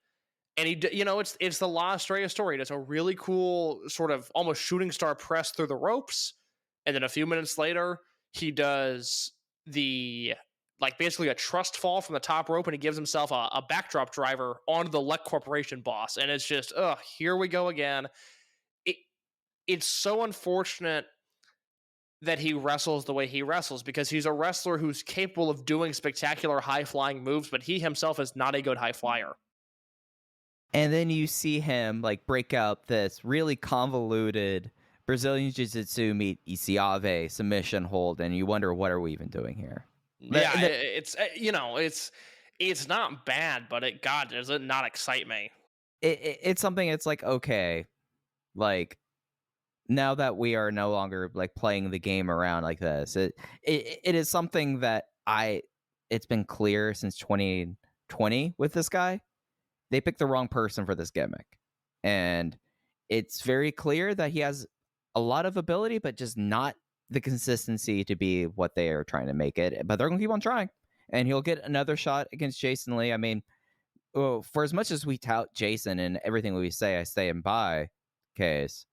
and it's the La Estrella story. It is a really cool sort of almost shooting star press through the ropes, and then a few minutes later he does basically a trust fall from the top rope, and he gives himself a backdrop driver onto the Lek Corporation boss, and it's just here we go again. It's so unfortunate that he wrestles the way he wrestles, because he's a wrestler who's capable of doing spectacular high-flying moves, but he himself is not a good high flyer. And then you see him like break out this really convoluted Brazilian Jiu-Jitsu meet Isiave submission hold, and you wonder, what are we even doing here? Yeah, it's not bad, but God, does it not excite me? It's something. It's like, okay, like, now that we are no longer like playing the game around like this, it is something that it's been clear since 2020 with this guy. They picked the wrong person for this gimmick, and it's very clear that he has a lot of ability, but just not the consistency to be what they are trying to make it. But they're going to keep on trying, and he'll get another shot against Jason Lee. I mean, for as much as we tout Jason and everything we say, I stand by, case,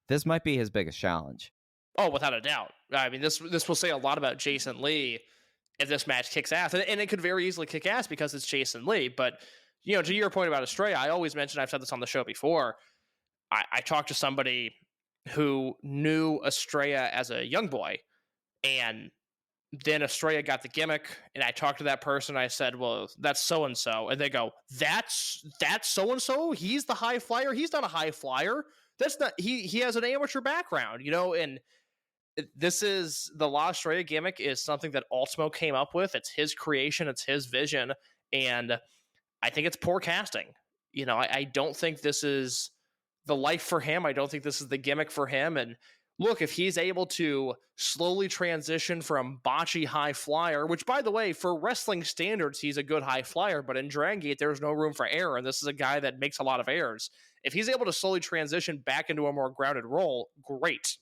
this might be his biggest challenge. Oh, without a doubt. I mean, this will say a lot about Jason Lee if this match kicks ass. And it could very easily kick ass because it's Jason Lee. But, to your point about Estrella, I always mention, I've said this on the show before, I talked to somebody who knew Estrella as a young boy, and then Estrella got the gimmick, and I talked to that person, I said, well, that's so-and-so. And they go, that's so-and-so? He's the high flyer? He's not a high flyer. That's not, he has an amateur background, and this is the La Estrella gimmick is something that Ultimo came up with. It's his creation, it's his vision, and I think it's poor casting. I don't think this is the life for him. I don't think this is the gimmick for him. And look, if he's able to slowly transition from botchy high flyer, which, by the way, for wrestling standards, he's a good high flyer, but in Dragon Gate, there's no room for error, and this is a guy that makes a lot of errors. If he's able to slowly transition back into a more grounded role, great.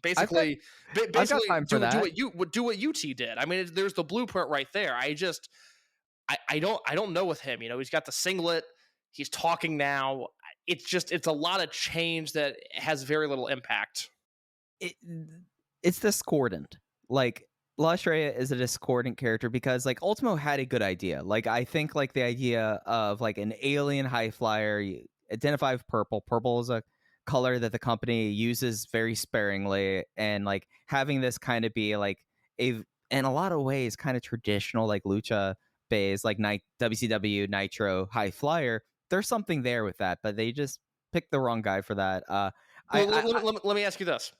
Basically, I've got time for that. do what UT did. I mean, there's the blueprint right there. I don't know with him. He's got the singlet. He's talking now. It's a lot of change that has very little impact. It's discordant. Like, La Estrella is a discordant character because, like, Ultimo had a good idea. Like, I think, like, the idea of, like, an alien high flyer, you identify with purple. Purple is a color that the company uses very sparingly, and, like, having this kind of be, like, in a lot of ways, kind of traditional, like, lucha based, like, WCW Nitro high flyer. There's something there with that, but they just picked the wrong guy for that. Let me ask you this.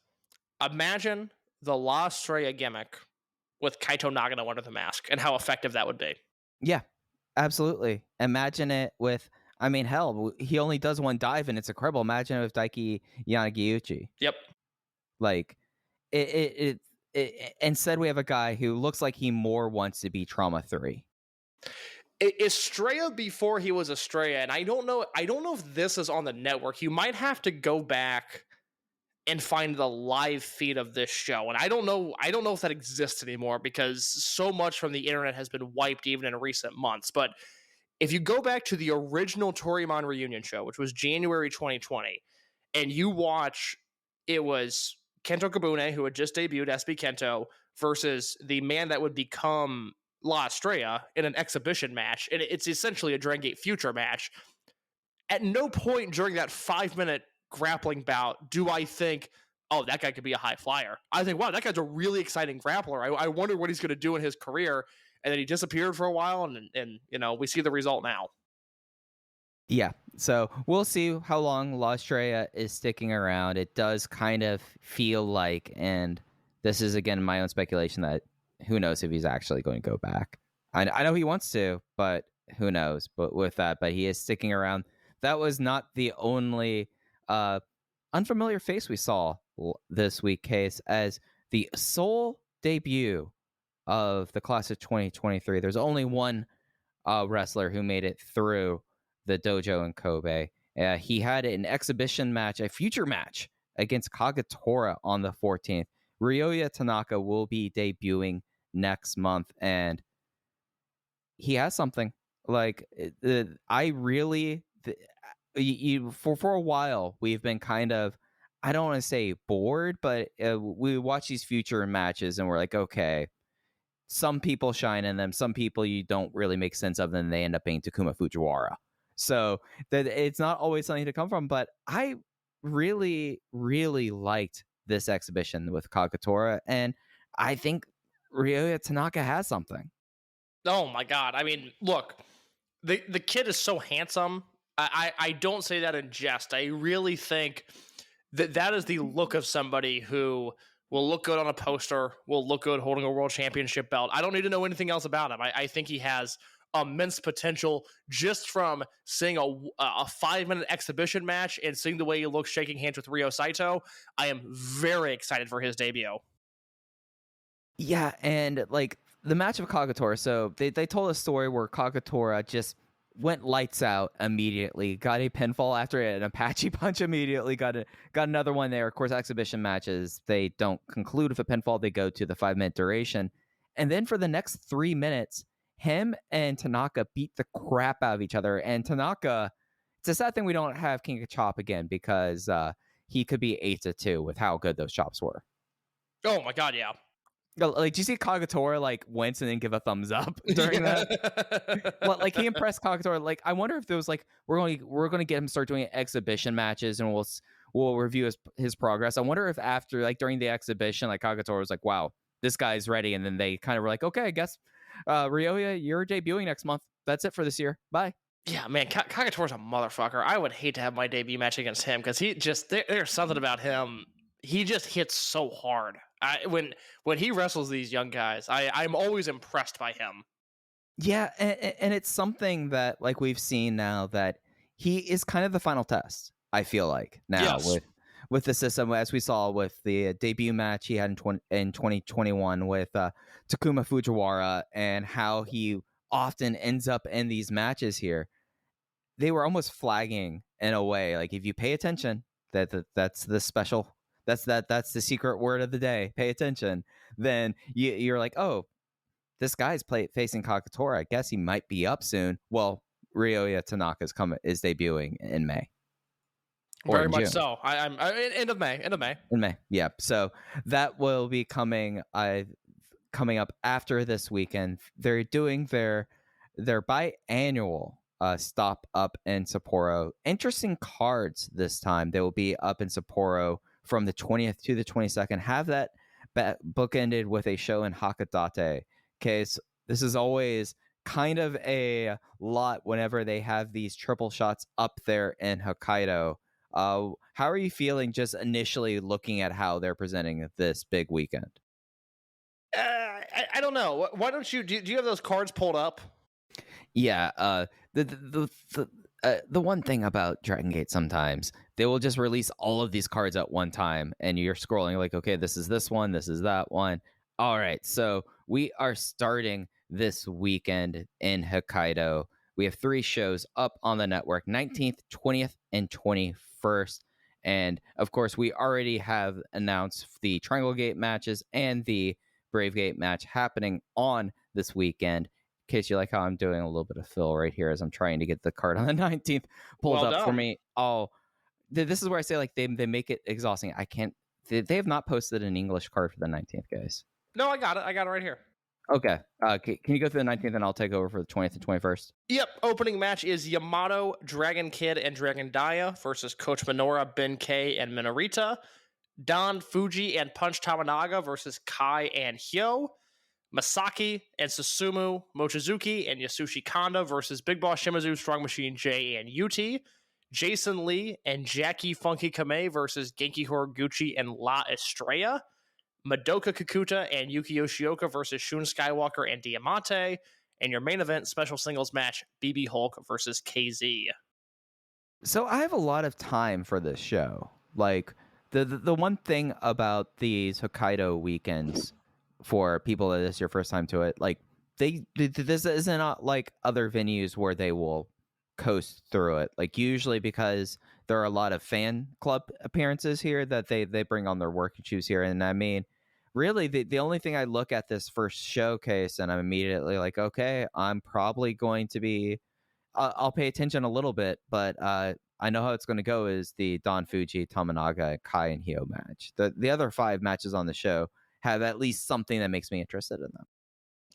Imagine the La Estrella gimmick with Kaito Nagano under the mask and how effective that would be. Yeah, absolutely. Imagine it with, I mean, hell, he only does one dive and it's incredible. Imagine it with Daiki Yanagiuchi. Yep. Like, instead we have a guy who looks like he more wants to be Trauma 3. Estrella before he was Estrella, and I don't know if this is on the network. You might have to go back and find the live feed of this show. And I don't know if that exists anymore because so much from the internet has been wiped even in recent months. But if you go back to the original Toryumon reunion show, which was January 2020, and you watch, it was Kento Kabune, who had just debuted SB Kento, versus the man that would become La Estrella in an exhibition match. And it's essentially a Dragon Gate Future match. At no point during that 5-minute grappling bout do I think, oh, that guy could be a high flyer. I think, wow, that guy's a really exciting grappler. I wonder what he's going to do in his career. And then he disappeared for a while, and we see the result now. Yeah, so we'll see how long La Estrella is sticking around. It does kind of feel like, and this is, again, my own speculation, that who knows if he's actually going to go back. I know he wants to, but who knows? But with that, but he is sticking around. That was not the only unfamiliar face we saw this week, Case, as the sole debut of the class of 2023. There's only one wrestler who made it through the dojo in Kobe. He had an exhibition match, a future match against Kagetora on the 14th. Ryoya Tanaka will be debuting next month, and he has something. Like, I really... for a while we've been kind of, I don't want to say bored, but we watch these future matches and we're like, okay, some people shine in them, some people you don't really make sense of, and they end up being Takuma Fujiwara. So that it's not always something to come from. But I really, really liked this exhibition with Kagetora, and I think Ryoya Tanaka has something. Oh my god! I mean, look, the kid is so handsome. I don't say that in jest. I really think that is the look of somebody who will look good on a poster, will look good holding a world championship belt. I don't need to know anything else about him. I think he has immense potential just from seeing a 5-minute exhibition match and seeing the way he looks shaking hands with Ryo Saito. I am very excited for his debut. Yeah, and like the match of Kagetora, so they told a story where Kagetora just went lights out immediately, got a pinfall after an Apache punch immediately, got another one there. Of course, exhibition matches, they don't conclude with a pinfall, they go to the 5-minute duration. And then for the next 3 minutes, him and Tanaka beat the crap out of each other. And Tanaka, it's a sad thing we don't have King of Chop again, because he could be 8-2 with how good those chops were. Oh my god, yeah. Like, do you see Kagetora like wince and then give a thumbs up during that? Like, he impressed Kagetora. Like, I wonder if there was like we're going to get him to start doing exhibition matches, and we'll review his progress. I wonder if after, like, during the exhibition, like, Kagetora was like, wow, this guy's ready, and then they kind of were like, okay, I guess Ryoya, you're debuting next month. That's it for this year. Bye. Yeah, man, Kagetora's a motherfucker. I would hate to have my debut match against him, because he just there's something about him. he just hits so hard. When he wrestles these young guys, I'm always impressed by him. Yeah, and it's something that like we've seen now that he is kind of the final test. I feel like now Yes. with the system, as we saw with the debut match he had in 2021 with Takuma Fujiwara, and how he often ends up in these matches here. They were almost flagging in a way, like if you pay attention, that's the special, that's the secret word of the day. Pay attention, then you're like, oh, this guy's facing Kagetora. I guess he might be up soon. Well, Ryoya Tanaka is debuting in May. Very much so. I'm end of May. In May, yeah. So that will be coming up after this weekend. They're doing their biannual stop up in Sapporo. Interesting cards this time. They will be up in Sapporo from the 20th to the 22nd. Have that bookended with a show in Hakodate. Okay, so this is always kind of a lot whenever they have these triple shots up there in Hokkaido. How are you feeling just initially looking at how they're presenting this big weekend? I don't know. Why don't you do you have those cards pulled up? Yeah. The one thing about Dragon Gate, sometimes they will just release all of these cards at one time, and you're scrolling like, okay, this is this one, this is that one. All right, so we are starting this weekend in Hokkaido. We have 3 shows up on the network, 19th, 20th, and 21st. And, of course, we already have announced the Triangle Gate matches and the Brave Gate match happening on this weekend. In case you like how I'm doing a little bit of fill right here as I'm trying to get the card on the 19th pulled up for me. Oh, this is where I say, like, they make it exhausting. I can't... They have not posted an English card for the 19th, guys. No, I got it. I got it right here. Okay. Can you go through the 19th and I'll take over for the 20th and 21st? Yep. Opening match is Yamato, Dragon Kid, and Dragon Dia versus Coach Minoura, Ben K, and Minorita. Don Fuji and Punch Tamanaga versus Kai and Hyo. Masaki and Susumu Mochizuki and Yasushi Kanda versus Big Boss Shimizu, Strong Machine J, and UT. Jason Lee and Jackie Funky Kamei versus Genki Horiguchi and La Estrella. Madoka Kikuta and Yuki Yoshioka versus Shun Skywalker and Diamante. And your main event special singles match, BB Hulk versus KZ. So I have a lot of time for this show. Like, the one thing about these Hokkaido weekends, for people that this is your first time to it, like, this isn't not like other venues where they will coast through it. Like, usually, because there are a lot of fan club appearances here, that they bring on their working shoes here. And I mean, really, the only thing I look at this first showcase and I'm immediately like, okay, I'm probably going to be, I'll pay attention a little bit, but I know how it's going to go is the Don Fuji, Tamanaga, Kai, and Hyo match. The other 5 matches on the show have at least something that makes me interested in them.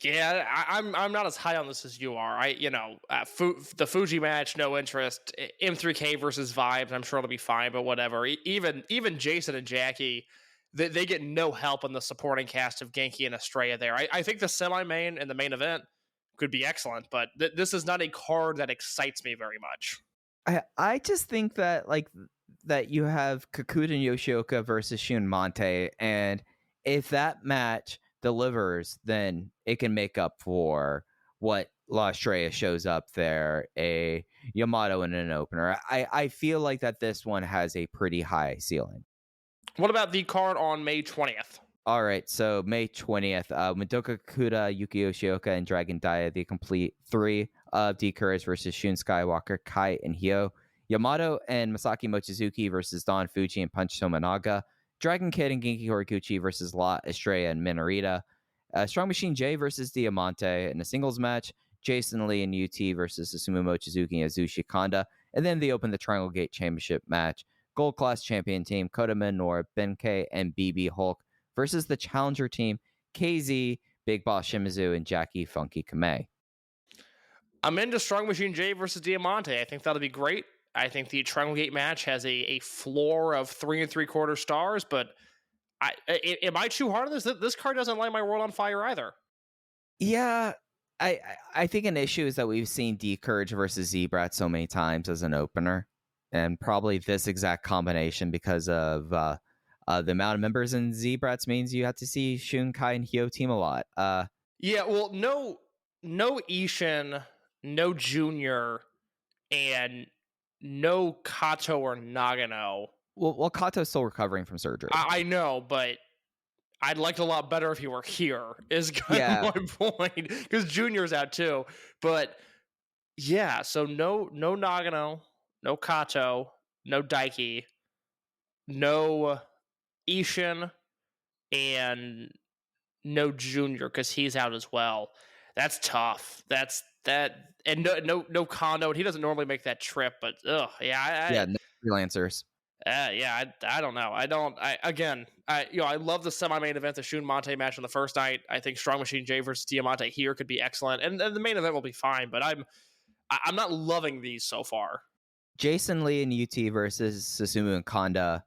Yeah, I'm not as high on this as you are. The Fuji match, no interest. M3K versus Vibes, I'm sure it'll be fine, but whatever. Even Jason and Jackie, they get no help in the supporting cast of Genki and Estrella there. I think the semi-main and the main event could be excellent, but this is not a card that excites me very much. I just think that that you have Kikuta and Yoshioka versus Shun Monte, and if that match delivers, then it can make up for what La Estrella shows up there, a Yamato in an opener. I feel like that this one has a pretty high ceiling. What about the card on May 20th? All right, so May 20th, Madoka Kikuta, Yuki Yoshioka, and Dragon Dia, the complete 3 of D-Courage versus Shun Skywalker, Kai, and Hyo. Yamato and Masaki Mochizuki versus Don Fuji and Punch Tominaga. Dragon Kid and Genki Horiguchi versus La Estrella and Minorita. Strong Machine J versus Diamante in a singles match. Jason Lee and UT versus Susumu Mochizuki and Yasushi Kanda. And then they open the Triangle Gate Championship match. Gold Class Champion Team Kota Minoura, Benkei, and BB Hulk versus the Challenger Team KZ, Big Boss Shimizu, and Jackie Funky Kamei. I'm into Strong Machine J versus Diamante. I think that'll be great. I think the Triangle Gate match has a floor of 3 3/4 stars, but am I too hard on this? This card doesn't light my world on fire either. Yeah, I think an issue is that we've seen D-Courage versus Z-Brat so many times as an opener, and probably this exact combination because of The amount of members in Z-Brats means you have to see Shun, Kai, and Hyo team a lot. Yeah, well, no Ishin, no Junior, and no Kato or Nagano. Well, Kato's still recovering from surgery. I know, but I'd like it a lot better if he were here, is kind of my point. Because Junior's out too. But yeah, so no Nagano, no Kato, no Daiki, no Ishin, and no Junior because he's out as well. That's tough. And no Kondo. He doesn't normally make that trip, but no freelancers. I don't know. I love the semi-main event, the Shun Monte match on the first night. I think Strong Machine J versus Diamante here could be excellent, and the main event will be fine. But I'm not loving these so far. Jason Lee and UT versus Susumu and Kanda.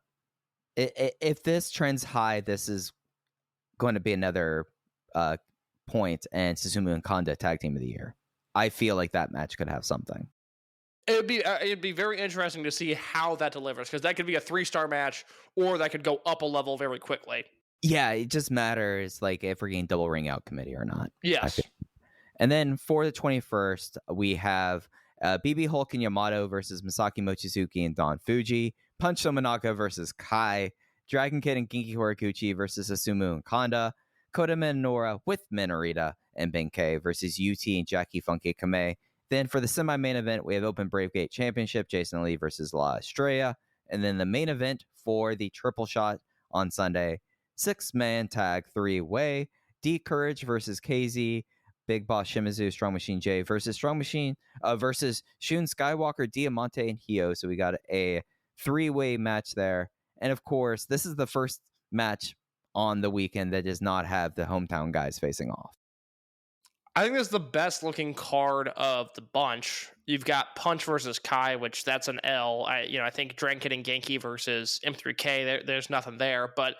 If this trends high, this is going to be another point, and Susumu and Kanda tag team of the year. I feel like that match could have something. It'd be very interesting to see how that delivers, because that could be a 3-star match, or that could go up a level very quickly. Yeah, it just matters like if we're getting double ring out committee or not. Yes. And then for the 21st, we have BB Hulk and Yamato versus Masaki Mochizuki and Don Fuji, Punch Tomonaka versus Kai, Dragon Kid and Genki Horiguchi versus Susumu and Kanda, Kodama and Nora with Minorita and Benkei versus UT and Jackie Funky Kamei. Then for the semi-main event, we have Open Brave Gate Championship, Jason Lee versus La Estrella. And then the main event for the triple shot on Sunday, 6-man tag 3-way, D Courage versus KZ, Big Boss Shimizu, Strong Machine J versus Strong Machine versus Shun Skywalker, Diamante, and Hyo. So we got a 3-way match there. And of course, this is the first match on the weekend that does not have the hometown guys facing off. I think this is the best looking card of the bunch. You've got Punch versus Kai, which that's an L. I think Dragon Kid and Genki versus M3K. There's nothing there, but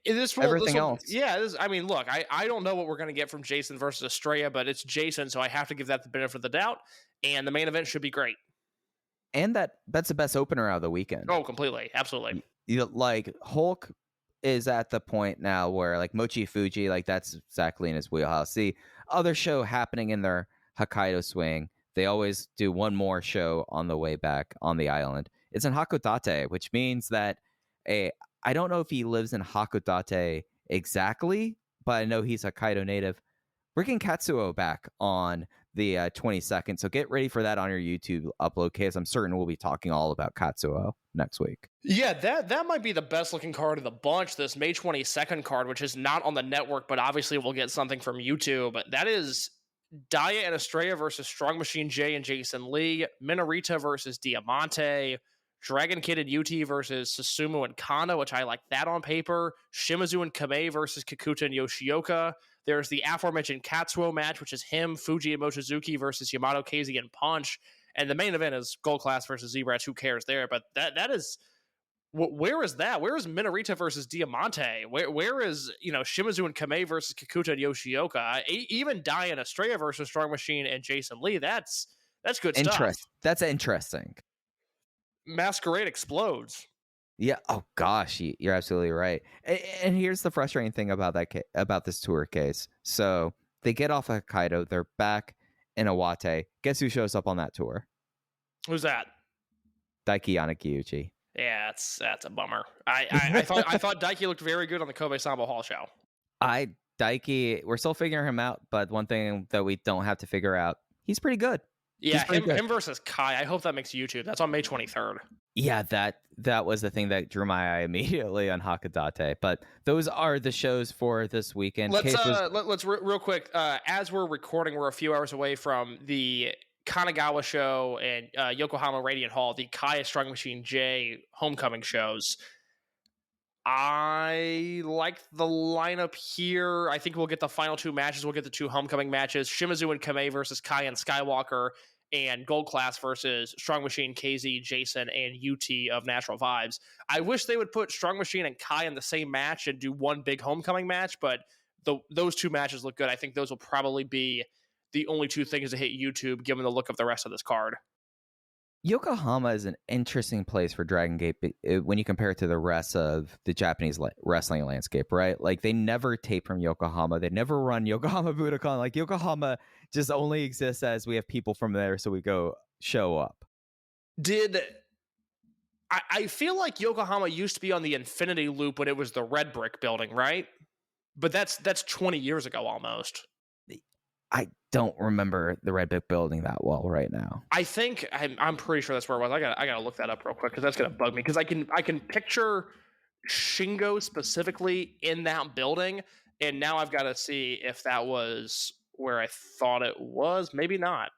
everything else. Yeah, look, I don't know what we're going to get from Jason versus Estrella, but it's Jason, so I have to give that the benefit of the doubt. And the main event should be great. And that's the best opener out of the weekend. Oh, completely, absolutely. Like Hulk is at the point now where like Mochi Fuji, like that's exactly in his wheelhouse. The other show happening in their Hokkaido swing, they always do one more show on the way back on the island. It's in Hakodate, which means that I don't know if he lives in Hakodate exactly, but I know he's a Hokkaido native. We're getting Katsuo back on the 22nd, so get ready for that on your YouTube upload, because I'm certain we'll be talking all about Katsuo next week. Yeah, that might be the best looking card of the bunch, this May 22nd card, which is not on the network, but obviously we'll get something from YouTube. That is Daya and Estrella versus Strong Machine J and Jason Lee, Minorita versus Diamante, Dragon Kid and UT versus Susumu and Kanda, which I like that on paper, Shimizu and Kamei versus Kikuta and Yoshioka. There's the aforementioned Katsuo match, which is him, Fuji, and Mochizuki versus Yamato, KZ, and Punch. And the main event is Gold Class versus Z-Brats. Who cares there? But that is... Where is that? Where is Minorita versus Diamante? Where is, Shimizu and Kamei versus Kikuta and Yoshioka? Even Dai and Estrella versus Strong Machine and Jason Lee. That's good stuff. That's interesting. Masquerade explodes. Yeah. Oh gosh, you're absolutely right. And here's the frustrating thing about about this tour case. So they get off of Hokkaido, they're back in Iwate. Guess who shows up on that tour? Who's that? Daiki Yanakiuchi. Yeah, that's a bummer. I thought Daiki looked very good on the Kobe Sambo Hall show. Daiki, we're still figuring him out, but one thing that we don't have to figure out, he's pretty good. Yeah, him versus Kai. I hope that makes YouTube. That's on May 23rd. Yeah, that was the thing that drew my eye immediately on Hakodate. But those are the shows for this weekend. Let's real quick. As we're recording, we're a few hours away from the Kanagawa show and Yokohama Radiant Hall, the Kai Strong Machine J homecoming shows. I like the lineup here. I think we'll get the final 2 matches. We'll get the 2 homecoming matches. Shimizu and Kamei versus Kai and Skywalker, and Gold Class versus Strong Machine, KZ, Jason, and UT of Natural Vibes. I wish they would put Strong Machine and Kai in the same match and do one big homecoming match, but those 2 matches look good. I think those will probably be the only 2 things to hit YouTube, given the look of the rest of this card. Yokohama is an interesting place for Dragon Gate when you compare it to the rest of the Japanese wrestling landscape, right? Like they never tape from Yokohama. They never run Yokohama Budokan. Like Yokohama just only exists as we have people from there, so we go show up. I feel like Yokohama used to be on the Infinity Loop when it was the red brick building, right? But that's 20 years ago almost. I don't remember the Red Brick building that well right now. I think I'm pretty sure that's where it was. I gotta look that up real quick because that's gonna bug me. Because I can picture Shingo specifically in that building, and now I've got to see if that was where I thought it was. Maybe not.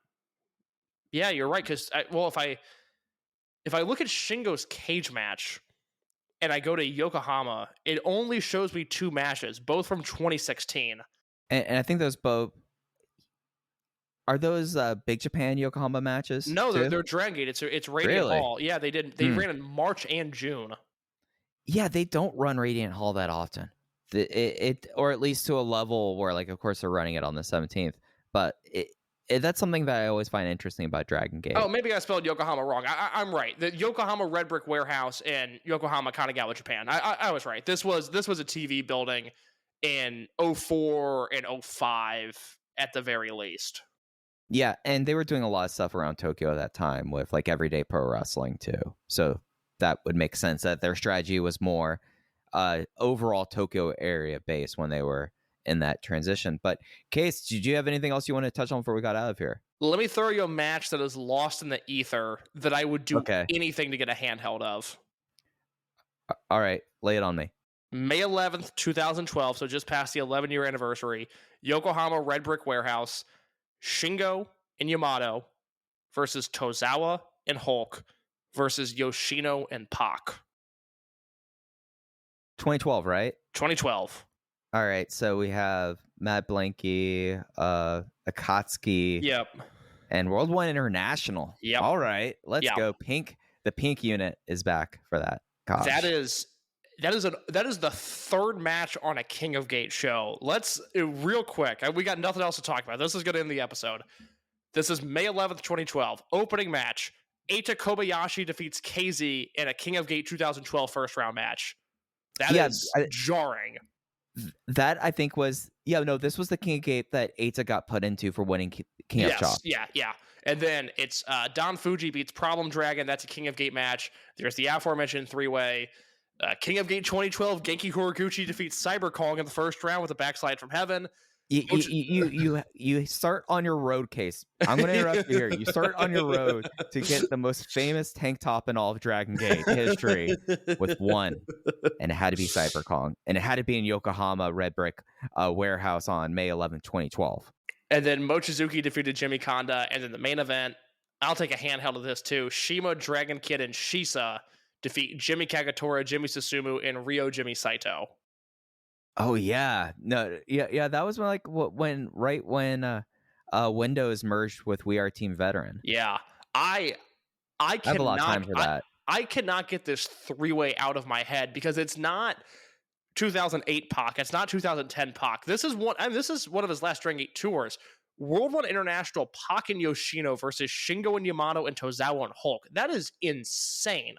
Yeah, you're right. Because if I look at Shingo's cage match and I go to Yokohama, it only shows me 2 matches, both from 2016. And I think those both. Are those Big Japan Yokohama matches? No, they're Dragon Gate. It's Radiant Really? Hall. Yeah, they did. They ran in March and June. Yeah, they don't run Radiant Hall that often. Or at least to a level where, like, of course, they're running it on the 17th. But that's something that I always find interesting about Dragon Gate. Oh, maybe I spelled Yokohama wrong. I'm right. The Yokohama Red Brick Warehouse and Yokohama Kanagawa, Japan. I was right. This was a TV building in 04 and 05 at the very least. Yeah, and they were doing a lot of stuff around Tokyo at that time with like everyday pro wrestling too. So that would make sense that their strategy was more overall Tokyo area based when they were in that transition. But Case, did you have anything else you want to touch on before we got out of here? Let me throw you a match that is lost in the ether that I would do anything to get a handheld of. All right, lay it on me. May 11th, 2012, so just past the 11-year anniversary, Yokohama Red Brick Warehouse, Shingo and Yamato versus Tozawa and Hulk versus Yoshino and Pac. 2012, right? 2012. All right, so we have Matt Blanky, Akatsuki, Yep, and World One International. Yep. All right, let's go. Pink. The Pink unit is back for that. Gosh. That is the third match on a King of Gate show. Let's real quick. We got nothing else to talk about. This is going to end the episode. This is May 11th, 2012. Opening match. Eita Kobayashi defeats KZ in a King of Gate 2012 first round match. That is jarring. That I think was this was the King of Gate that Eita got put into for winning King of Chop. Yeah. And then it's Don Fuji beats Problem Dragon. That's a King of Gate match. There's the aforementioned 3-way. King of Gate 2012, Genki Horiguchi defeats Cyber Kong in the first round with a backslide from heaven. You start on your road, Case. I'm going to interrupt you here. You start on your road to get the most famous tank top in all of Dragon Gate history with one, and it had to be Cyber Kong, and it had to be in Yokohama Red Brick Warehouse on May 11, 2012. And then Mochizuki defeated Jimmy Kanda, and then the main event, I'll take a handheld of this too. Shima, Dragon Kid, and Shisa defeat Jimmy Kagetora, Jimmy Susumu, and Ryo Jimmy Saito. Oh yeah, no, yeah. That was when Windows merged with We Are Team Veteran. Yeah, I have a lot of time for that. I cannot get this 3-way out of my head because it's not 2008 Pac. It's not 2010 Pac. This is one of his last Dragon Gate tours. World 1 International Pac and Yoshino versus Shingo and Yamato and Tozawa and Hulk. That is insane.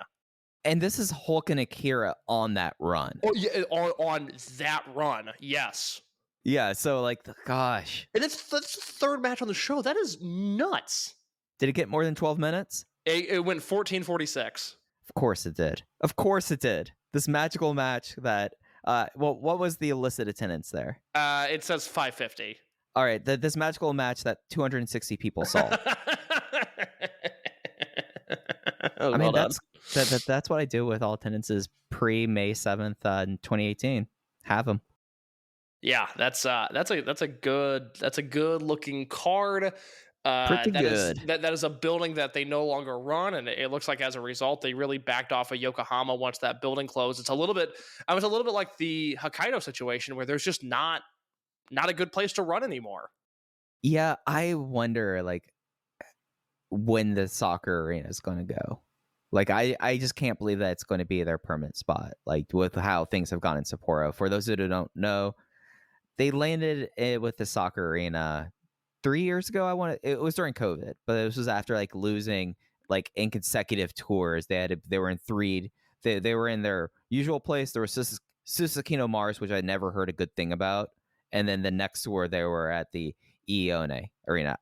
And this is Hulk and Akira on that run. Oh yeah, on that run, yes. Yeah, so gosh. And that's the third match on the show. That is nuts. Did it get more than 12 minutes? It went 14:46. Of course it did. Of course it did. This magical match that, what was the illicit attendance there? It says 550. All right, this magical match that 260 people saw. I mean, that's what I do with all attendances pre-May 7th in 2018. Have them. Yeah, that's a good looking card. Pretty good. That is a building that they no longer run, and it looks like as a result they really backed off of Yokohama once that building closed. It's a little bit like the Hokkaido situation where there's just not a good place to run anymore. Yeah, I wonder when the soccer arena is going to go. I just can't believe that it's going to be their permanent spot. With how things have gone in Sapporo. For those who don't know, they landed it with the soccer arena 3 years ago. It was during COVID, but this was after losing like in consecutive tours. They were in three. They were in their usual place. There was Susukino Mars, which I never heard a good thing about, and then the next tour they were at the Ione Arena.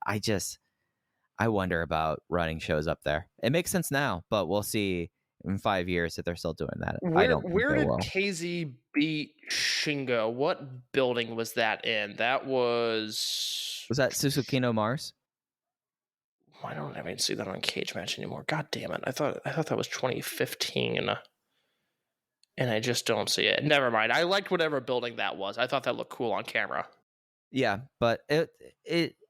I wonder about running shows up there. It makes sense now, but we'll see in 5 years if they're still doing that. I don't think Where they did will. KZ beat Shingo? What building was that in? That was that Susukino Mars? I don't even see that on Cage Match anymore. God damn it! I thought that was 2015, and I just don't see it. Never mind. I liked whatever building that was. I thought that looked cool on camera. Yeah, but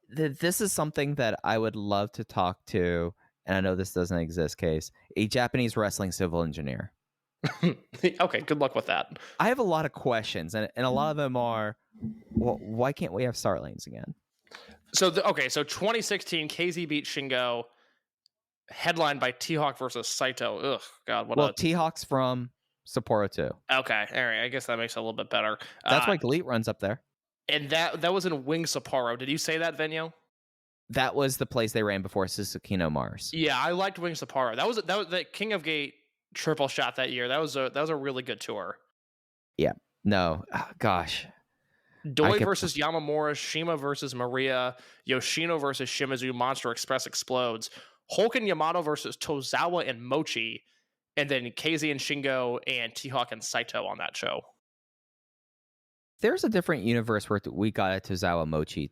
this is something that I would love to talk to, and I know this doesn't exist, Case, a Japanese wrestling civil engineer. Okay, good luck with that. I have a lot of questions, and a lot of them are, well, why can't we have start lanes again? So 2016, KZ beat Shingo, headlined by T-Hawk versus Saito. Ugh, God, T-Hawk's from Sapporo too. Okay, all right, I guess that makes it a little bit better. That's why Galit runs up there. And that was in Wing Sapporo. Did you say that, Venyo? That was the place they ran before Susukino Mars. Yeah, I liked Wing Sapporo. That was the King of Gate triple shot that year. That was a really good tour. Yeah. No. Oh, gosh. Doi versus Yamamura, Shima versus Maria, Yoshino versus Shimizu, Monster Express explodes, Hulk and Yamato versus Tozawa and Mochi, and then KZ and Shingo and T-Hawk and Saito on that show. There's a different universe where we got a Tozawa Mochi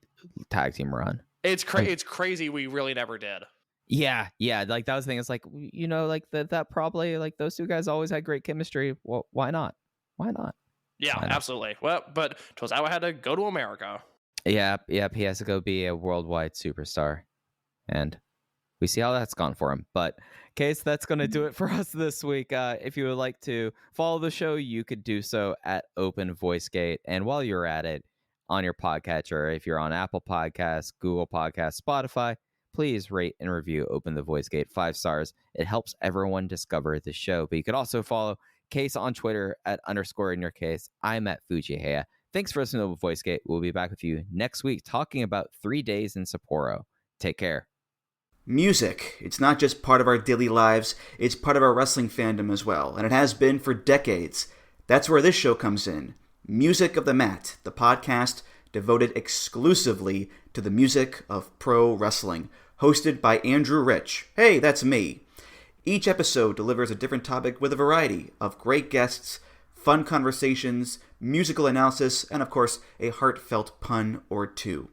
tag team run. It's crazy we really never did. Yeah, like that was the thing. It's like, you know, like that probably, like, those two guys always had great chemistry. Well, why not? Yeah, absolutely. Well, but Tozawa had to go to America. Yeah, he has to go be a worldwide superstar. And we see how that's gone for him. But, Case, that's going to do it for us this week. If you would like to follow the show, you could do so at Open VoiceGate. And while you're at it, on your podcatcher, if you're on Apple Podcasts, Google Podcasts, Spotify, please rate and review Open the VoiceGate 5 stars. It helps everyone discover the show. But you could also follow Case on Twitter at _InYourCase. I'm at Fujihaya. Thanks for listening to VoiceGate. We'll be back with you next week talking about 3 days in Sapporo. Take care. Music. It's not just part of our daily lives, it's part of our wrestling fandom as well, and it has been for decades. That's where this show comes in. Music of the Mat, the podcast devoted exclusively to the music of pro wrestling, hosted by Andrew Rich. Hey, that's me. Each episode delivers a different topic with a variety of great guests, fun conversations, musical analysis, and of course, a heartfelt pun or two.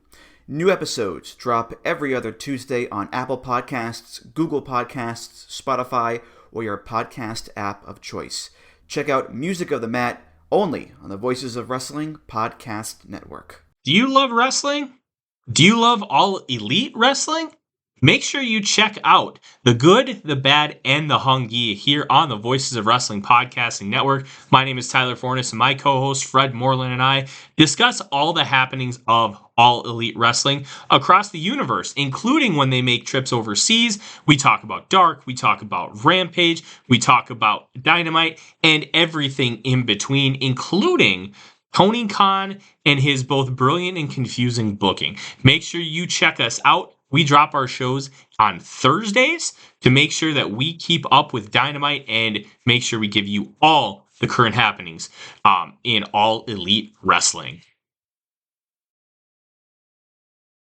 New episodes drop every other Tuesday on Apple Podcasts, Google Podcasts, Spotify, or your podcast app of choice. Check out Music of the Mat only on the Voices of Wrestling Podcast Network. Do you love wrestling? Do you love All Elite Wrestling? Make sure you check out The Good, the Bad, and the Hungy here on the Voices of Wrestling Podcasting Network. My name is Tyler Fornes, and my co-host Fred Moreland and I discuss all the happenings of All Elite Wrestling across the universe, including when they make trips overseas. We talk about Dark, we talk about Rampage, we talk about Dynamite, and everything in between, including Tony Khan and his both brilliant and confusing booking. Make sure you check us out. We drop our shows on Thursdays to make sure that we keep up with Dynamite and make sure we give you all the current happenings in All Elite Wrestling.